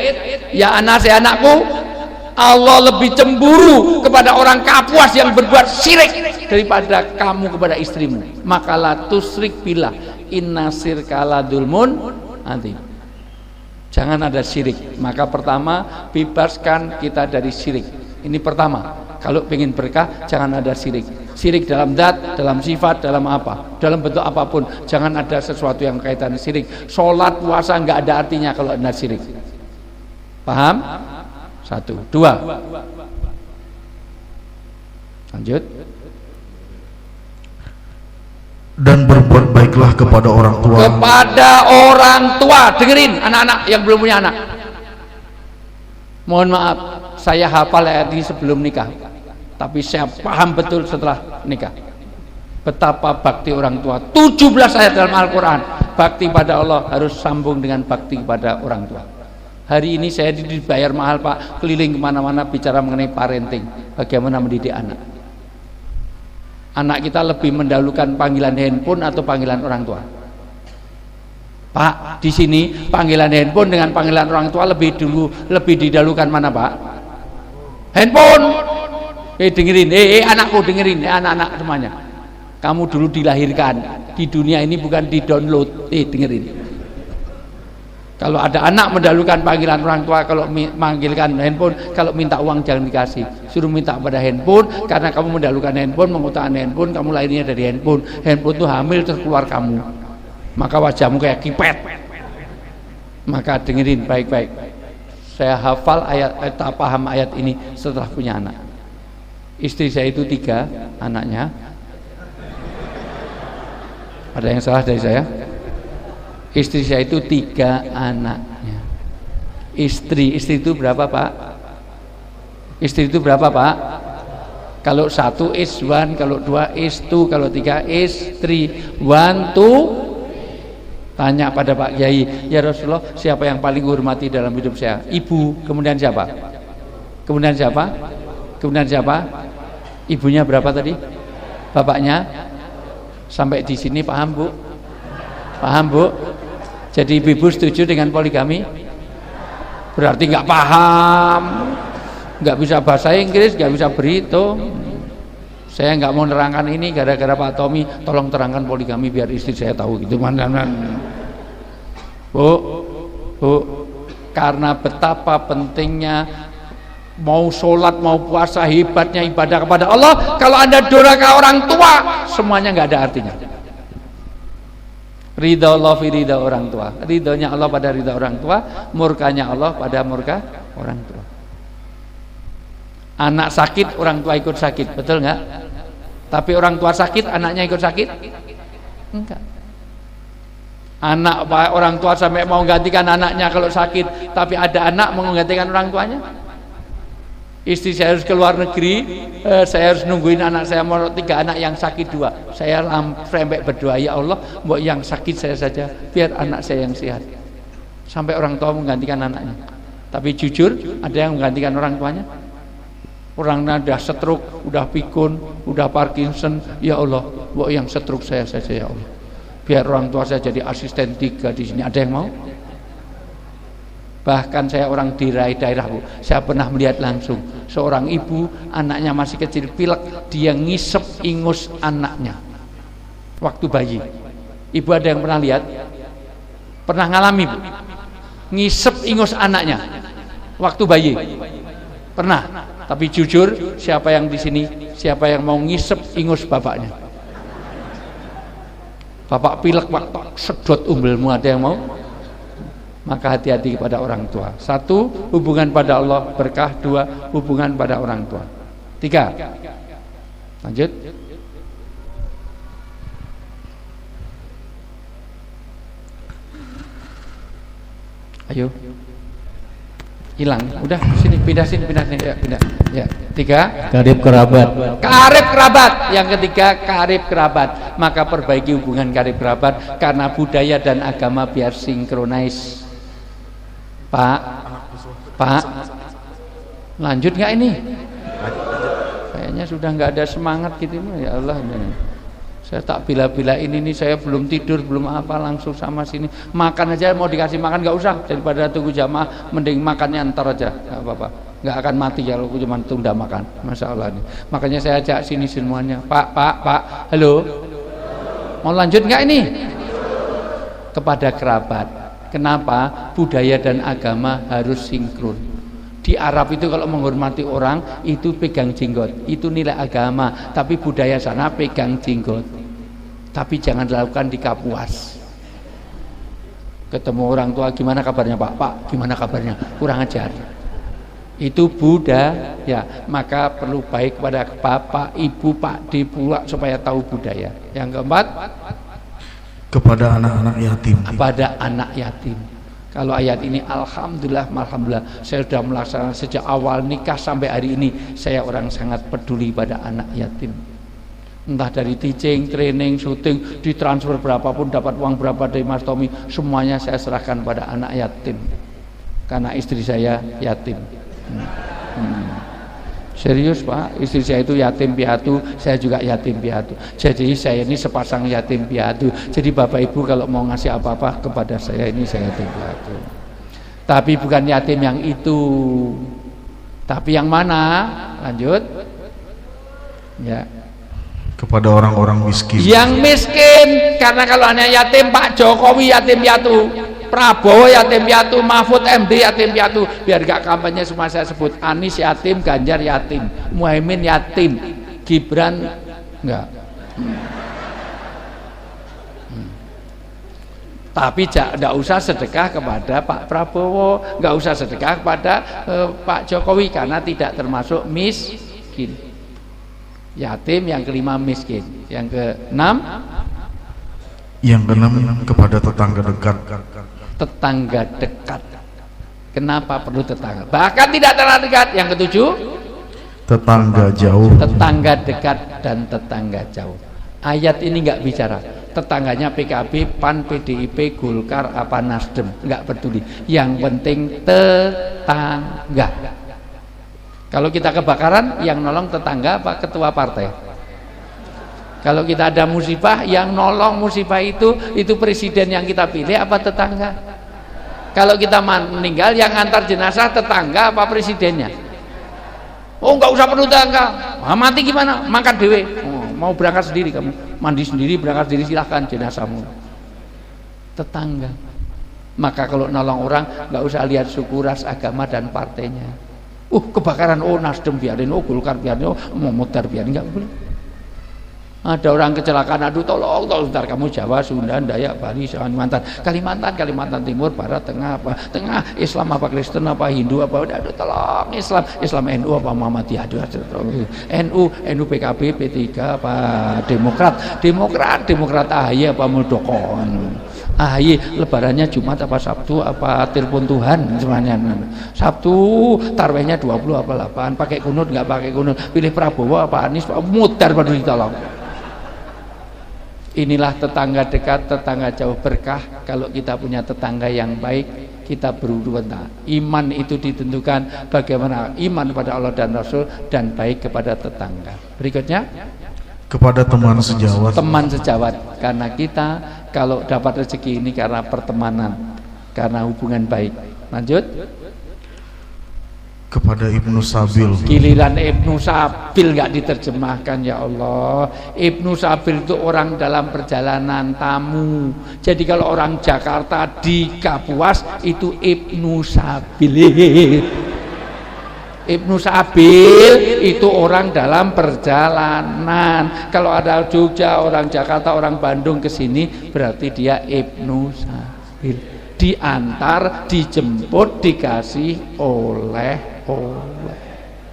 ya anak saya anakku, Allah lebih cemburu kepada orang kapuas yang berbuat syirik daripada kamu kepada istrimu. Maka la tusrik billah, inna syirka la dzulmun. Nanti jangan ada syirik. Maka pertama, bebaskan kita dari syirik. Ini pertama. Kalau pengen berkah, jangan ada syirik. Syirik dalam zat, dalam sifat, dalam apa, dalam bentuk apapun. Jangan ada sesuatu yang kaitan syirik. Sholat, puasa nggak ada artinya kalau ada syirik. Paham? 1, 2. Lanjut. Dan berbuat baiklah kepada orang tua. Kepada orang tua, dengerin anak-anak yang belum punya anak. Mohon maaf, saya hafal ayat ini sebelum nikah, tapi saya paham betul setelah nikah. Betapa bakti orang tua. 17 ayat dalam Al-Quran. Bakti pada Allah harus sambung dengan bakti kepada orang tua. Hari ini saya dibayar mahal Pak, keliling kemana-mana bicara mengenai parenting, bagaimana mendidik anak. Anak kita lebih mendahulukan panggilan handphone atau panggilan orang tua? Pak, di sini panggilan handphone dengan panggilan orang tua lebih didahulukan mana Pak? Handphone. Dengerin, anakku dengerin, anak-anak semuanya. Kamu dulu dilahirkan di dunia ini bukan di-download. Dengerin. Kalau ada anak mendahulukan panggilan orang tua, kalau manggilkan handphone, kalau minta uang jangan dikasih, suruh minta pada handphone, karena kamu mendahulukan handphone, mengutamakan handphone, kamu lahirnya dari handphone. Handphone itu hamil terus keluar kamu, maka wajahmu kayak kipet. Maka dengerin baik-baik. Saya hafal ayat, paham ayat ini setelah punya anak. Istri saya itu 3 anaknya. Ada yang salah dari saya? Istri saya itu 3 anaknya. Istri itu berapa Pak? Istri itu berapa Pak? Kalau 1 is 1, kalau 2 is 2, kalau 3 is 3. 1, 2. Tanya pada Pak Kiai, ya Rasulullah, siapa yang paling hormati dalam hidup saya? Ibu. Kemudian siapa? Kemudian siapa? Kemudian siapa? Ibunya berapa tadi? Bapaknya? Sampai di sini paham Bu? Paham Bu? Jadi ibu setuju dengan poligami? Berarti nggak paham, nggak bisa bahasa Inggris, nggak bisa berhitung. Saya nggak mau nerangkan ini gara-gara Pak Tommy, tolong terangkan poligami biar istri saya tahu gitu. Bu, karena betapa pentingnya mau sholat, mau puasa, hebatnya ibadah kepada Allah. Kalau Anda durhaka orang tua, semuanya nggak ada artinya. Ridha Allah fi ridha orang tua. Ridhonya Allah pada ridha orang tua, murkanya Allah pada murka orang tua. Anak sakit, orang tua ikut sakit, betul nggak? Tapi orang tua sakit, anaknya ikut sakit? Enggak. Anak orang tua sampai mau gantikan anaknya kalau sakit, tapi ada anak mau menggantikan orang tuanya? Istri saya harus keluar negeri, saya harus nungguin anak saya mau 3 anak yang sakit 2. Saya sampai berdoa, ya Allah, mbok yang sakit saya saja, biar anak saya yang sehat. Sampai orang tua menggantikan anaknya. Tapi jujur, ada yang menggantikan orang tuanya. Orangnya udah stroke, udah pikun, udah Parkinson, ya Allah, mbok yang stroke saya saja ya Allah. Biar orang tua saya jadi asisten 3 di sini. Ada yang mau? Bahkan saya orang di daerah, Bu, saya pernah melihat langsung seorang ibu, anaknya masih kecil pilek, dia ngisep ingus anaknya waktu bayi. Ibu ada yang pernah lihat? Pernah ngalami, Bu? Ngisep ingus anaknya waktu bayi? Pernah. Tapi jujur, siapa yang di sini, siapa yang mau ngisep ingus bapaknya? Bapak pilek, Pak, sedot umbelmu, ada yang mau? Maka hati-hati kepada orang tua. 1, hubungan pada Allah berkah. 2, hubungan pada orang tua. 3, lanjut. Ayo, hilang. Udah sini, pindah sini ya, pindah. Ya. 3, karib kerabat. Karib kerabat. Yang ketiga, karib kerabat. Maka perbaiki hubungan karib kerabat karena budaya dan agama biar sinkronis. Pak, lanjut nggak ini? Kayaknya sudah nggak ada semangat gitu, ya Allah. Saya tak bila-bila ini nih, saya belum tidur, belum apa, langsung sama sini. Makan aja, mau dikasih makan nggak usah, daripada tunggu jamaah, mending makannya ntar aja, nggak apa-apa. Nggak akan mati kalau aku cuma tunda makan, masya Allah nih. Makanya saya ajak sini semuanya. Pak, halo, mau lanjut nggak ini? Kepada kerabat. Kenapa? Budaya dan agama harus sinkron. Di Arab itu kalau menghormati orang itu pegang jenggot, itu nilai agama. Tapi budaya sana pegang jenggot. Tapi jangan dilakukan di Kapuas. Ketemu orang tua, gimana kabarnya Pak, gimana kabarnya? Kurang ajar. Itu budaya. Maka perlu baik kepada bapak, ibu, pak, D pula supaya tahu budaya. Yang keempat, kepada anak-anak yatim. Kepada anak yatim. Kalau ayat ini, alhamdulillah, saya sudah melaksanakan sejak awal nikah sampai hari ini. Saya orang sangat peduli pada anak yatim. Entah dari teaching, training, syuting, ditransfer berapapun, dapat uang berapa dari Mas Tommy, semuanya saya serahkan pada anak yatim. Karena istri saya yatim. Serius Pak, istri saya itu yatim piatu, saya juga yatim piatu. Jadi saya ini sepasang yatim piatu. Jadi Bapak Ibu kalau mau ngasih apa-apa kepada saya, ini saya yatim piatu. Tapi bukan yatim yang itu. Tapi yang mana? Lanjut. Ya. Kepada orang-orang miskin. Yang miskin, karena kalau hanya yatim, Pak Jokowi yatim piatu, Prabowo yatim piatu, Mahfud MD yatim piatu. Biar gak kampanye semua saya sebut. Anies yatim, Ganjar yatim, Muhaimin yatim, Gibran enggak. Tapi tidak usah sedekah kepada Pak Prabowo, nggak usah sedekah kepada Pak Jokowi karena tidak termasuk miskin. Yatim, yang kelima miskin, yang keenam kepada tetangga dekat. Tetangga dekat. Kenapa perlu tetangga? Bahkan tidak terlalu dekat. Yang ketujuh, tetangga jauh. Tetangga dekat dan tetangga jauh. Ayat ini nggak bicara tetangganya PKB, PAN, PDIP, Golkar, apa Nasdem, nggak peduli. Yang penting tetangga. Kalau kita kebakaran, yang nolong tetangga apa ketua partai? Kalau kita ada musibah, yang nolong musibah itu presiden yang kita pilih apa tetangga? Kalau kita meninggal, yang antar jenazah tetangga apa presidennya? Oh, nggak usah perlu tetangga. Mati gimana? Makan dewe. Oh, mau berangkat sendiri kamu, mandi sendiri, berangkat sendiri, silahkan jenazahmu. Tetangga. Maka kalau nolong orang nggak usah lihat suku, ras, agama dan partainya. Kebakaran, Nasdem biarin, Golkar biarin, mau mutar biarin, nggak boleh. Ada orang kecelakaan, aduh tolong ntar kamu Jawa, Sunda, Dayak, Bali, Kalimantan Timur, Barat, Tengah apa? Tengah Islam apa Kristen apa Hindu apa? Aduh tolong Islam NU apa Muhammadiyah? Aduh NU PKB P3 apa Demokrat AHY apa Muldoko? AHY lebarannya Jumat apa Sabtu apa telepon Tuhan semuanya. Sabtu tarwehnya 20 apa 8, pakai kunut nggak pakai kunut, pilih Prabowo apa Anies, mutar pada ditolong. Inilah tetangga dekat, tetangga jauh berkah. Kalau kita punya tetangga yang baik, kita berurutan. Iman itu ditentukan bagaimana iman kepada Allah dan Rasul dan baik kepada tetangga. Berikutnya, kepada teman sejawat. Teman sejawat, karena kita kalau dapat rezeki ini karena pertemanan, karena hubungan baik. Lanjut. Kepada Ibnu Sabil. Giliran Ibnu Sabil nggak diterjemahkan, ya Allah. Ibnu Sabil itu orang dalam perjalanan tamu. Jadi kalau orang Jakarta di Kapuas itu Ibnu Sabil. Ibnu Sabil itu orang dalam perjalanan. Kalau ada Jogja, orang Jakarta, orang Bandung ke sini berarti dia Ibnu Sabil. Diantar, dijemput, dikasih oleh.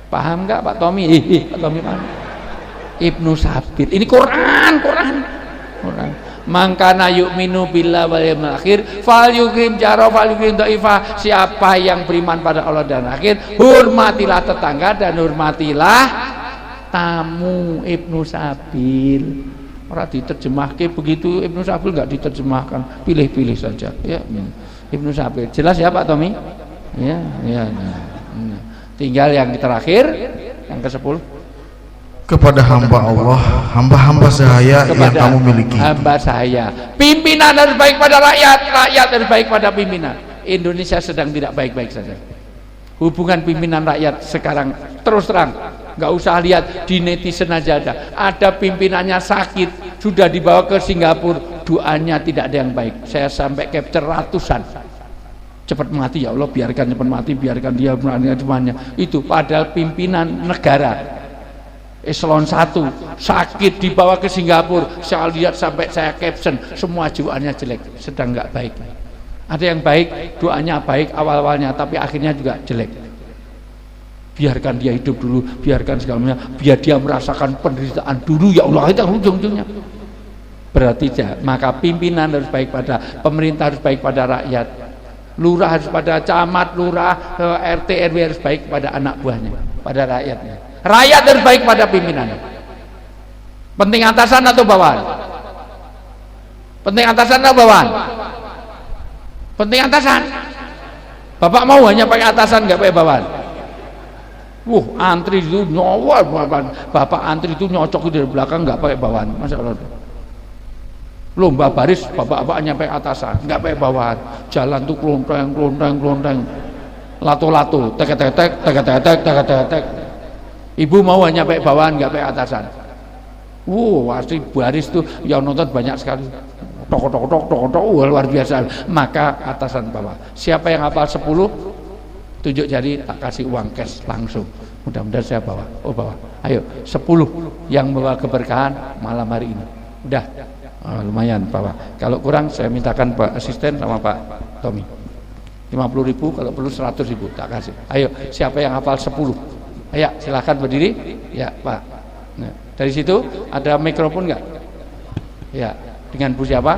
Paham nggak Pak Tommy? Pak Tommy paham? Ibnu Sabil. Ini Quran. Mangkana yu'minu billah wal yawmil akhir falyukrim jaro falyukrim dhaifah. Siapa yang beriman pada Allah dan akhir, hormatilah tetangga dan hormatilah tamu. Ibnu Sabil. Orang diterjemahkan begitu, Ibnu Sabil nggak diterjemahkan, pilih-pilih saja. Ya, Ibnu Sabil. Jelas ya Pak Tommy? Ya. Tinggal yang terakhir, yang ke-10. Kepada hamba Allah, hamba-hamba sahaya yang kamu miliki. Hamba sahaya. Pimpinan harus baik pada rakyat, rakyat harus baik pada pimpinan. Indonesia sedang tidak baik-baik saja. Hubungan pimpinan rakyat sekarang terus terang, nggak usah lihat di netizen aja ada pimpinannya sakit, sudah dibawa ke Singapura, doanya tidak ada yang baik. Saya sampai capture ratusan. Cepat mati ya Allah, biarkan cepat mati, biarkan dia semuanya. Itu padahal pimpinan negara eselon 1 sakit dibawa ke Singapura. Saya lihat sampai saya caption, semua doanya jelek, sedang nggak baik. Ada yang baik, doanya baik awal-awalnya, tapi akhirnya juga jelek. Biarkan dia hidup dulu, biarkan segalanya, biar dia merasakan penderitaan dulu, ya Allah, itu ujung-ujungnya. Berarti maka pimpinan harus baik pada pemerintah, harus baik pada rakyat. Lurah harus pada camat, lurah, RT, RW harus baik pada anak buahnya, pada rakyatnya. Rakyat harus baik pada pimpinannya. Penting atasan atau bawahan? Penting atasan atau bawahan? Penting atasan. Bapak mau hanya pakai atasan, nggak pakai bawahan? Antri itu nyawa, bapak antri itu nyocok di belakang, nggak pakai bawahan. Masya Allah. Lomba baris, bapak-bapaknya pakai atasan, nggak pakai bawahan. Jalan tuh klonteng, lato-lato, tek. Ibu mau hanya pakai bawahan, nggak pakai atasan. Pasti baris tuh yang nonton banyak sekali. Tok, luar biasa. Maka atasan bawah. Siapa yang hafal 10, tunjuk jari, tak kasih uang cash langsung. Mudah-mudahan saya bawa. Bawa. Ayo, 10 yang membawa keberkahan malam hari ini. Udah. Lumayan Pak. Kalau kurang saya mintakan Pak asisten sama Pak Tommy. 50.000, kalau perlu 100.000 tak kasih. Ayo, siapa yang hafal 10? Ayo, silakan berdiri. Ya, Pak. Nah, dari situ ada mikrofon enggak? Ya, dengan Bu siapa?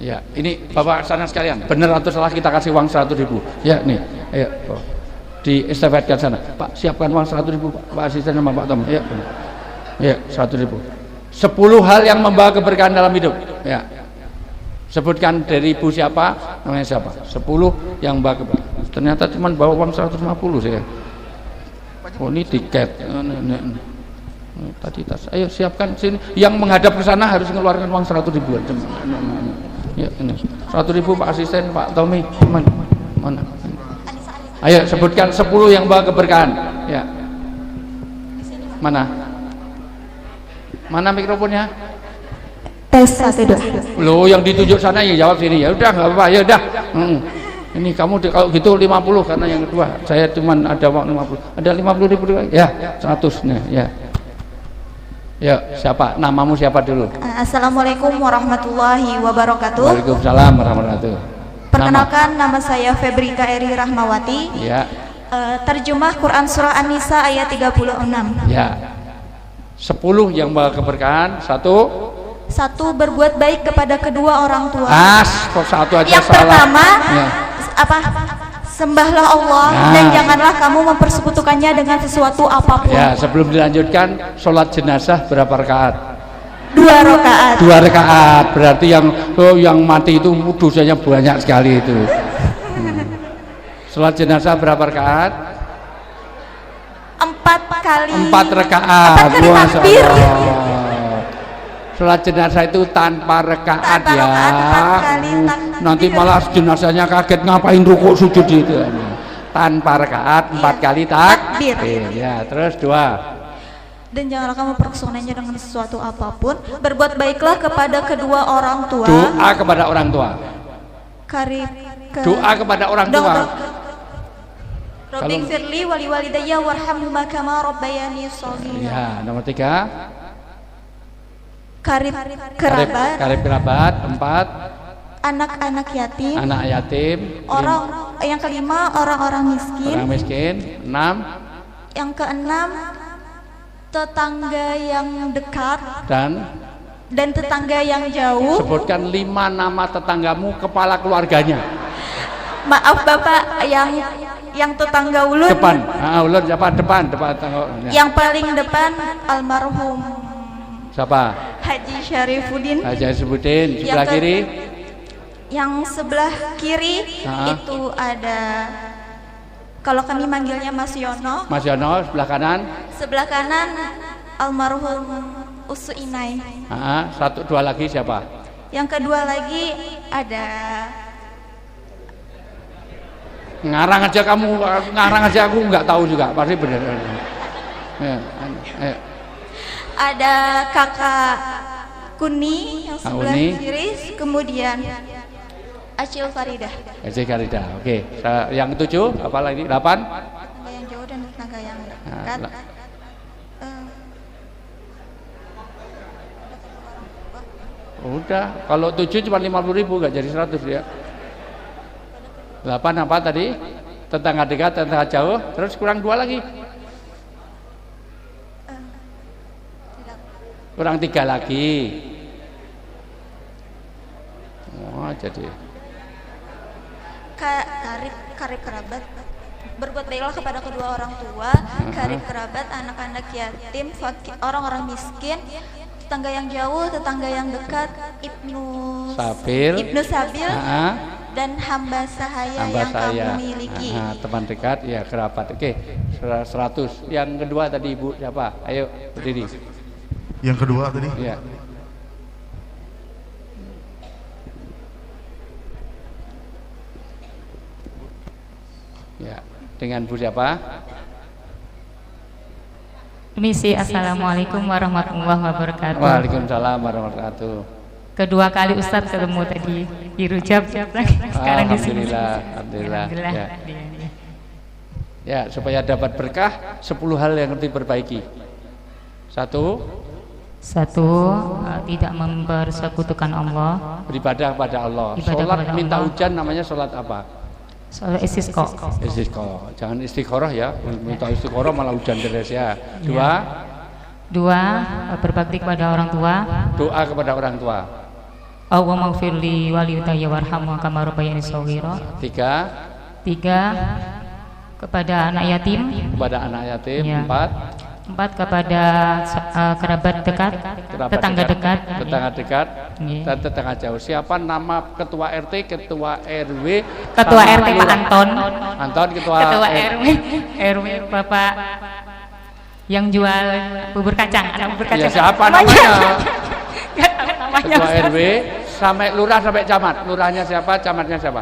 Ya, ini Bapak sana sekalian. Benar atau salah kita kasih uang 100.000. Ya, nih. Ayo. Di estafetkan sana. Pak, siapkan uang 100.000 Pak asisten sama Pak Tom. Ya, 100.000. 10 hal yang membawa keberkahan dalam hidup. Ya. Sebutkan dari ibu siapa, namanya siapa. 10 yang membawa keberkahan. Ternyata cuma bawa uang 150 saya. Ini tiket. Tadi tas. Ayo siapkan sini. Yang menghadap ke sana harus mengeluarkan uang 100.000. Ya, ini. 100.000 Pak asisten, Pak Tommy. Mana? Ayo sebutkan 10 yang bawa keberkahan. Ya. Mana mikrofonnya? Tes 1 2. Loh, yang ditunjuk sana ya jawab sini. Ya udah, nggak apa-apa. Ya udah. Ini kamu kalau gitu 50 karena yang kedua. Saya cuman ada uang 50. Ada 50.000 ya, 100-nya ya. Ya, siapa? Namamu siapa dulu? Assalamualaikum warahmatullahi wabarakatuh. Waalaikumsalam warahmatullahi wabarakatuh. Perkenalkan, nama saya Febrika Eri Rahmawati. Ya. Terjemah Quran Surah An-Nisa ayat 36. Ya. 10 yang bawa keberkahan. Satu, berbuat baik kepada kedua orang tua. kok satu aja yang salah. Pertama, Ya. Sembahlah Allah dan janganlah kamu mempersekutukannya dengan sesuatu apapun. Ya, sebelum dilanjutkan, sholat jenazah berapa rakaat? 2 rakaat. 2 rakaat. Berarti yang mati itu dosanya banyak sekali itu. Sholat jenazah berapa rakaat? 4 kali. 4 rakaat. 4 kali takbir. Sholat jenazah itu tanpa rakaat ya. 4 kali takbir. Nanti malah jenazahnya kaget ngapain rukuk sujud itu. Tanpa rakaat 4 kali takbir. Ya, terus 2. Dan janganlah kamu mempersekutukannya dengan sesuatu apapun. Berbuat baiklah kepada kedua orang tua. Doa kepada orang tua. Doa kepada orang tua. Rabbi firli wali walidayya warhamhuma kama rabbayani shaghira. Ya, nomor 3. Karib kerabat. 4. Anak-anak yatim. Anak yatim. Yang kelima, orang-orang miskin. Orang miskin. 6. Yang keenam, tetangga yang dekat dan tetangga yang jauh. Sebutkan 5 nama tetanggamu, kepala keluarganya. Maaf Bapak, yang tetangga ulun. Depan. Ulun siapa? Depan tetangga. Yang paling depan almarhum siapa? Haji Syarifuddin. Haji Syarifuddin. Sebelah kiri? Yang sebelah kiri itu ada, kalau kami manggilnya Mas Yono. Mas Yono. Sebelah kanan? Sebelah kanan almarhum Usu Inai. 1, 2 lagi siapa? Yang kedua lagi ada, ngarang aja aku nggak tahu juga, pasti benar. Ada kakak Kuni yang sebelah kiri, kemudian Acil Faridah. Acil Faridah, oke. Yang 7, apa lagi? 8? Tetangga yang jauh dan tetangga yang dekat. Udah, kalau 7 cuma 50.000, nggak jadi 100 ya. 8 apa tadi? Tetangga dekat, tetangga jauh, terus kurang 2 lagi. Kurang 3 lagi. Jadi karib kerabat. Berbuat baiklah kepada kedua orang tua, karib kerabat, anak-anak yatim, orang-orang miskin, tetangga yang jauh, tetangga yang dekat, Ibnu Sabil, dan hamba sahaya yang kamu miliki. Teman dekat, ya kerabat. Oke, 100. Yang kedua tadi Ibu siapa? Ayo berdiri. Yang kedua tadi? Ya. Ya, dengan Bu siapa? Misi. Assalamualaikum warahmatullahi wabarakatuh. Waalaikumsalam warahmatullahi wabarakatuh. Kedua kali Ustadz ketemu tadi di Rujab, sekarang di sini. Alhamdulillah. Ya, supaya dapat berkah, 10 hal yang harus diperbaiki. 1, tidak mempersekutukan Allah. Beribadah kepada Allah. Sholat minta hujan namanya sholat apa? Sholat istisqa. Jangan istikharah ya. Minta istikharah malah hujan terus ya. 2, berbakti kepada orang tua. Doa kepada orang tua. Allahumma ighfirli walidayya warhamhuma kama rabbayani shaghira. 3, kepada anak yatim. Ya. 4, kepada kerabat dekat, tetangga dekat, dan tetangga jauh. Siapa nama ketua RT, ketua RW? Ketua RT Pak Anton, ketua RW Bapak yang jual bubur kacang, anak bubur kacang. Ya, siapa namanya? Ketua RW sampai lurah sampai camat. Lurahnya siapa? Camatnya siapa?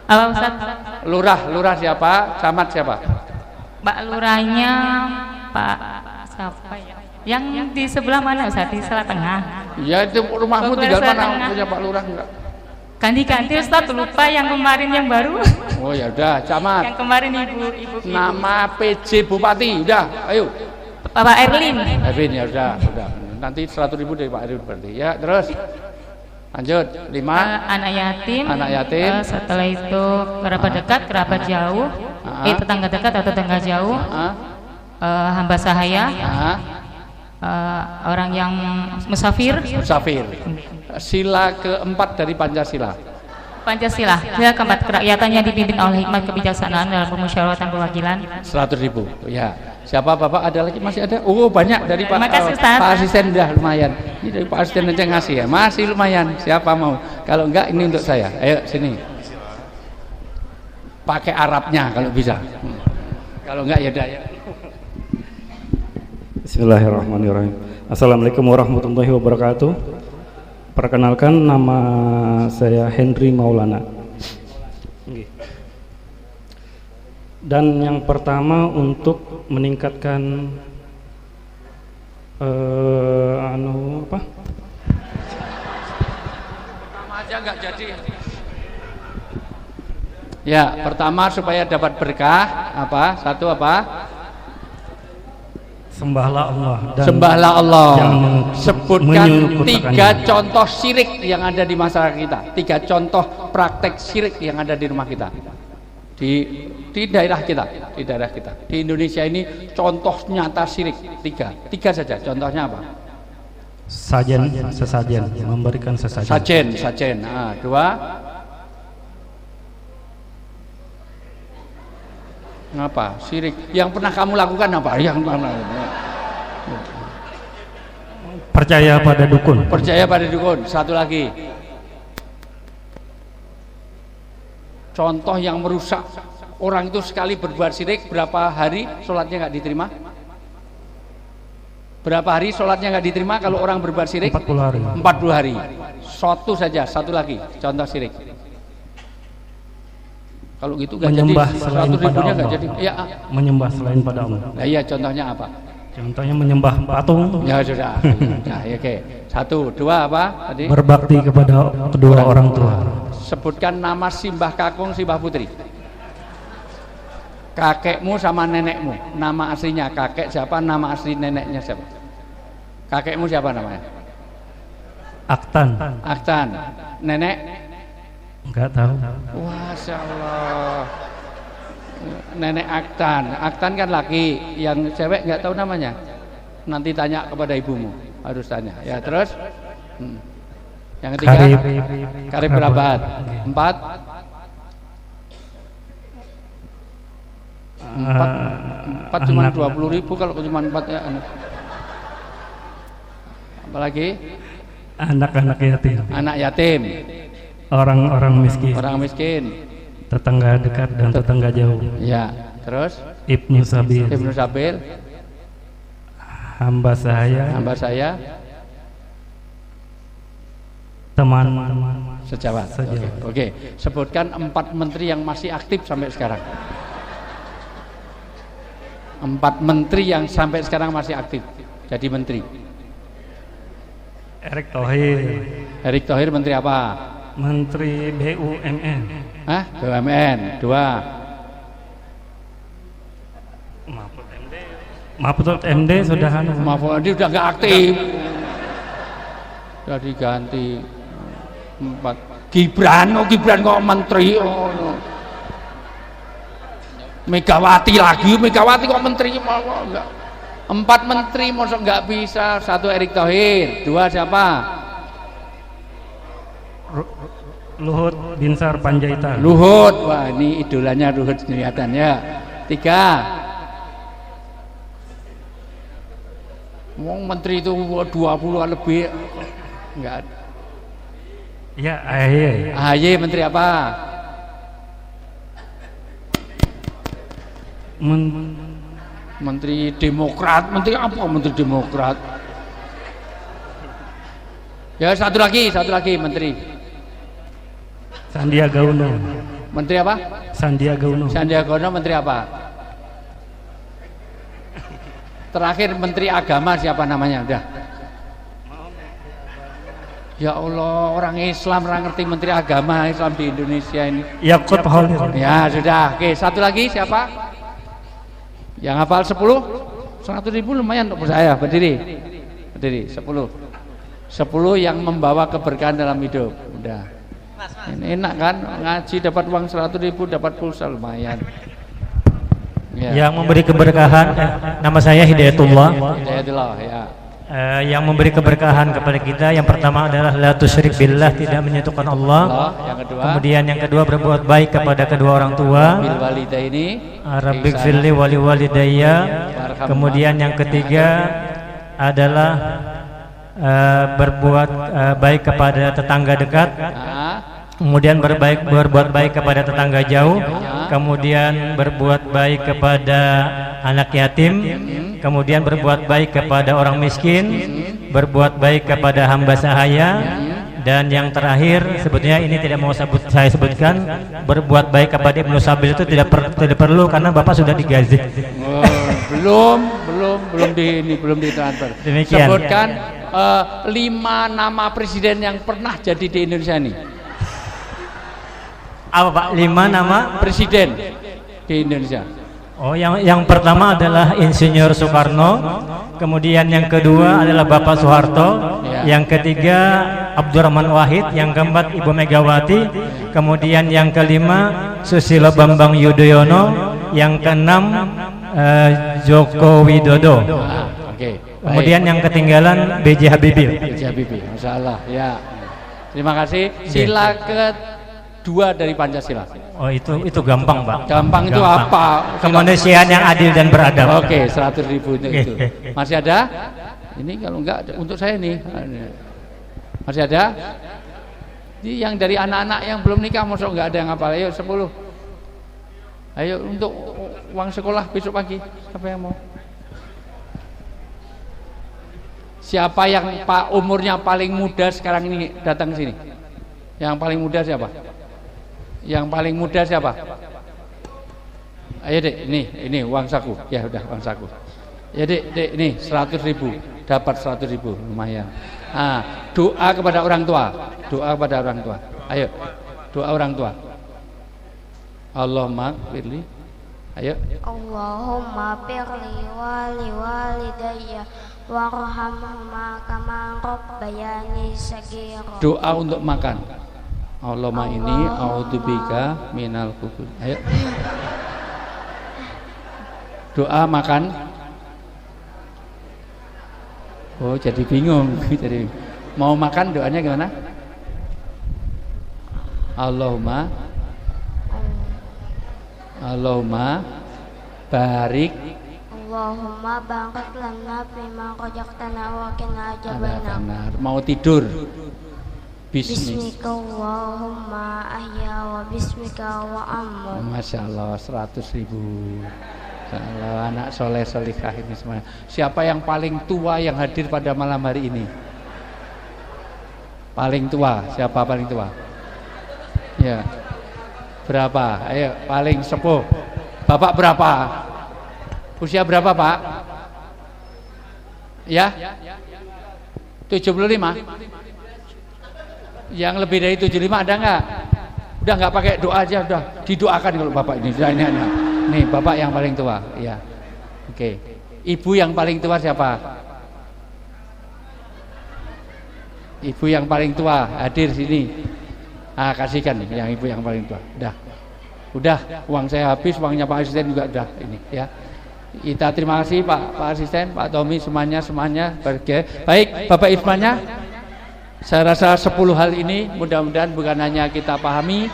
Apa Ustaz? Lurah siapa? Camat siapa? Pak Lurahnya Pak siapa ya? Yang di sebelah mana Ustaz? Di sebelah tengah. Ya itu rumahmu tinggal mana? Punya Pak Lurah enggak? Ganti-ganti Ustaz, lupa yang kemarin yang baru. Oh ya udah, camat. Yang kemarin ibu. Nama PJ Bupati, udah, ayo. Bapak Erlin. Erwin ya udah. Nanti 100.000 dari Pak Erwin berarti. Ya terus, lanjut. 5. Anak yatim. Setelah itu kerabat dekat, kerabat jauh. Tetangga dekat atau tetangga jauh. Hamba sahaya. Orang yang musafir. Sila keempat dari Pancasila. Sila keempat, kerakyatan yang dipimpin oleh hikmat kebijaksanaan dalam permusyawaratan perwakilan. 100.000. Ya. Siapa Bapak? Ada lagi? Masih ada? Oh banyak dari Pak. Pak Asisten udah lumayan. Ini dari Pak Asisten aja ngasih ya. Masih lumayan. Siapa mau? Kalau enggak ini untuk saya. Ayo sini. Pakai Arabnya kalau bisa. Kalau enggak ya udah ya. Bismillahirrahmanirrahim. Assalamualaikum warahmatullahi wabarakatuh. Perkenalkan, nama saya Henry Maulana. Dan yang pertama untuk meningkatkan Pertama aja nggak jadi. Ya, pertama supaya dapat berkah apa? Satu apa? Sembahlah Allah. Sembahlah Allah. Sebutkan 3 contoh syirik yang ada di masyarakat kita. 3 contoh praktek syirik yang ada di rumah kita. Di daerah kita, di Indonesia ini contoh nyata syirik 3 saja. Contohnya apa? Sesajen, memberikan sesajen. Sajen. 2. Ngapa? Syirik. Yang pernah kamu lakukan apa? Percaya pada dukun. Satu lagi. Contoh yang merusak. Orang itu sekali berbuat syirik, berapa hari sholatnya nggak diterima? Berapa hari sholatnya nggak diterima kalau orang berbuat syirik? 40 hari. 40 hari. Satu lagi contoh syirik. Kalau gitu nggak jadi. Selain pada Allah. Jadi. Ya. Menyembah selain pada Allah. Nah, iya, contohnya apa? Contohnya menyembah patung. Ya sudah. Nah, oke. 1, 2 apa tadi? Berbakti kepada kedua orang tua. Sebutkan nama Simbah Kakung, Simbah Putri. Kakekmu sama nenekmu. Nama aslinya kakek siapa? Nama asli neneknya siapa? Kakekmu siapa namanya? Aktan. Nenek? Enggak tahu. Masya Allah. Nenek Aktan kan laki, yang cewek nggak tahu namanya. Nanti tanya kepada ibumu, harus tanya. Ya terus, yang ketiga, Karib Kerabat. 4 cuma 20.000 kalau cuma 4 ya. Apalagi? Anak yatim. Orang miskin. Tetangga dekat dan tetangga jauh. Ya, terus Ibnu Sabil. Hamba saya. Teman Sejawat. Oke. Sebutkan 4 menteri yang masih aktif sampai sekarang. 4 menteri yang sampai sekarang masih aktif jadi menteri. Erick Thohir menteri apa? Menteri BUMN. BUMN. 2. Mahfud MD sudah Mahfud MD udah nggak aktif. Sudah diganti. 4. Gibran kok menteri. Megawati kok menteri. Enggak. 4 menteri mosok nggak bisa. 1 Erick Thohir. 2 siapa? Luhut Binsar Panjaitan. Wah ini idolanya Luhut kelihatannya. 3. Menteri itu 20 lebih enggak. Ya, AHY. Menteri apa? Menteri Demokrat. Menteri apa? Menteri Demokrat. Ya, satu lagi menteri. Sandiaga Uno. Menteri apa? Sandiaga Uno menteri apa? Terakhir menteri agama siapa namanya? Udah. Ya Allah, orang Islam orang ngerti menteri agama Islam di Indonesia ini. Yakut Holil. Ya sudah. Oke, satu lagi siapa? Yang hafal 10? 100.000 lumayan untuk saya. Berdiri. Berdiri 10. 10 yang membawa keberkahan dalam hidup. Udah. Ini enak kan? Ngaji dapat uang 100.000, dapat pulsa lumayan. Ya. Yang memberi keberkahan, nama saya Hidayatullah. Hidayatullah, ya. Yang memberi keberkahan kepada kita yang pertama adalah la tusyrik billah, tidak menyekutukan Allah. Yang kedua, kemudian yang kedua berbuat baik kepada kedua orang tua. bil walidaini Rabbighfirli wali walidayya. Kemudian yang ketiga adalah berbuat baik kepada tetangga dekat. Kemudian berbuat baik kepada tetangga jauh. Kemudian berbuat baik kepada anak yatim. Kemudian berbuat baik kepada orang miskin, berbuat baik kepada hamba sahaya, dan yang terakhir sebetulnya ini tidak mau saya sebutkan, berbuat baik kepada Ibnu Sabil itu tidak perlu karena Bapak sudah digaji. Oh, belum ditransfer. Demikian. Sebutkan 5 nama presiden yang pernah jadi di Indonesia ini. Apa Pak? 5 nama presiden di Indonesia. Oh, yang pertama adalah Insinyur Soekarno, kemudian yang kedua adalah Bapak Soeharto, yang ketiga Abdurrahman Wahid, yang keempat Ibu Megawati, kemudian yang kelima Susilo Bambang Yudhoyono, yang keenam Joko Widodo. Kemudian yang ketinggalan B.J. Habibie. B.J. Habibie, Masya Allah. Ya. Terima kasih. Sila kedua dari Pancasila. Oh, itu gampang, Pak. Gampang itu apa? Kemanusiaan yang adil dan beradab. Oke, 100.000 itu. Masih ada? Ini kalau enggak untuk saya nih. Masih ada? Ini yang dari anak-anak yang belum nikah masuk enggak ada yang hafal. Ayo 10. Ayo untuk uang sekolah besok pagi. Siapa yang mau? Siapa yang umurnya paling muda sekarang ini datang ke sini? Yang paling muda siapa? Yang paling muda siapa? Ayo Dek, ini uang saku. Ya udah uang saku. Ya Dek, ini 100.000, dapat 100.000 lumayan. Doa kepada orang tua. Doa kepada orang tua. Ayo, doa orang tua. Allahumma firli. Ayo. Allahumma firli wali walidayya warhamhuma kama rabbayani shaghira. Doa untuk makan. Allahumma ini a'udzubika minal kufur. Ayo. Doa makan. Oh, jadi bingung. Jadi mau makan doanya gimana? Allahumma barik. Allahumma barik lana fima razaqtana wa qina adzabannar. Mau tidur. Bismika Allahumma ahya wa bismika wa amut. Masya Allah, 100.000. Kalau anak soleh solikah ini semuanya. Siapa yang paling tua yang hadir pada malam hari ini? Paling tua, siapa paling tua? Ya. Berapa? Ayo, paling sepuh. Bapak berapa? Usia berapa, Pak? Ya? 75? Yang lebih dari 75 ada enggak? Udah enggak pakai doa aja, udah didoakan kalau Bapak ini. Nih, Bapak yang paling tua, ya. Oke. Ibu yang paling tua siapa? Ibu yang paling tua hadir sini. Kasihkan yang ibu yang paling tua. Udah, uang saya habis, uangnya Pak Asisten juga udah ini, ya. Kita terima kasih Pak Asisten, Pak Tommy, semuanya. Baik, Bapak Ismanya. Saya rasa 10 hal ini mudah-mudahan bukan hanya kita pahami,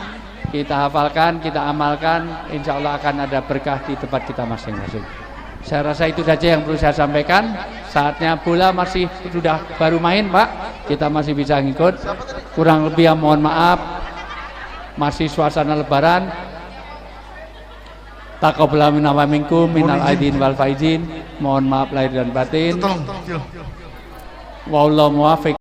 kita hafalkan, kita amalkan, insya Allah akan ada berkah di tempat kita masing-masing. Saya rasa itu saja yang perlu saya sampaikan. Saatnya bola masih sudah baru main, Pak. Kita masih bisa ngikut. Kurang lebih ya mohon maaf. Masih suasana lebaran. Taqabbal minna wa minkum minal aidin wal faizin. Mohon maaf lahir dan batin. Wallahu muwaffiq.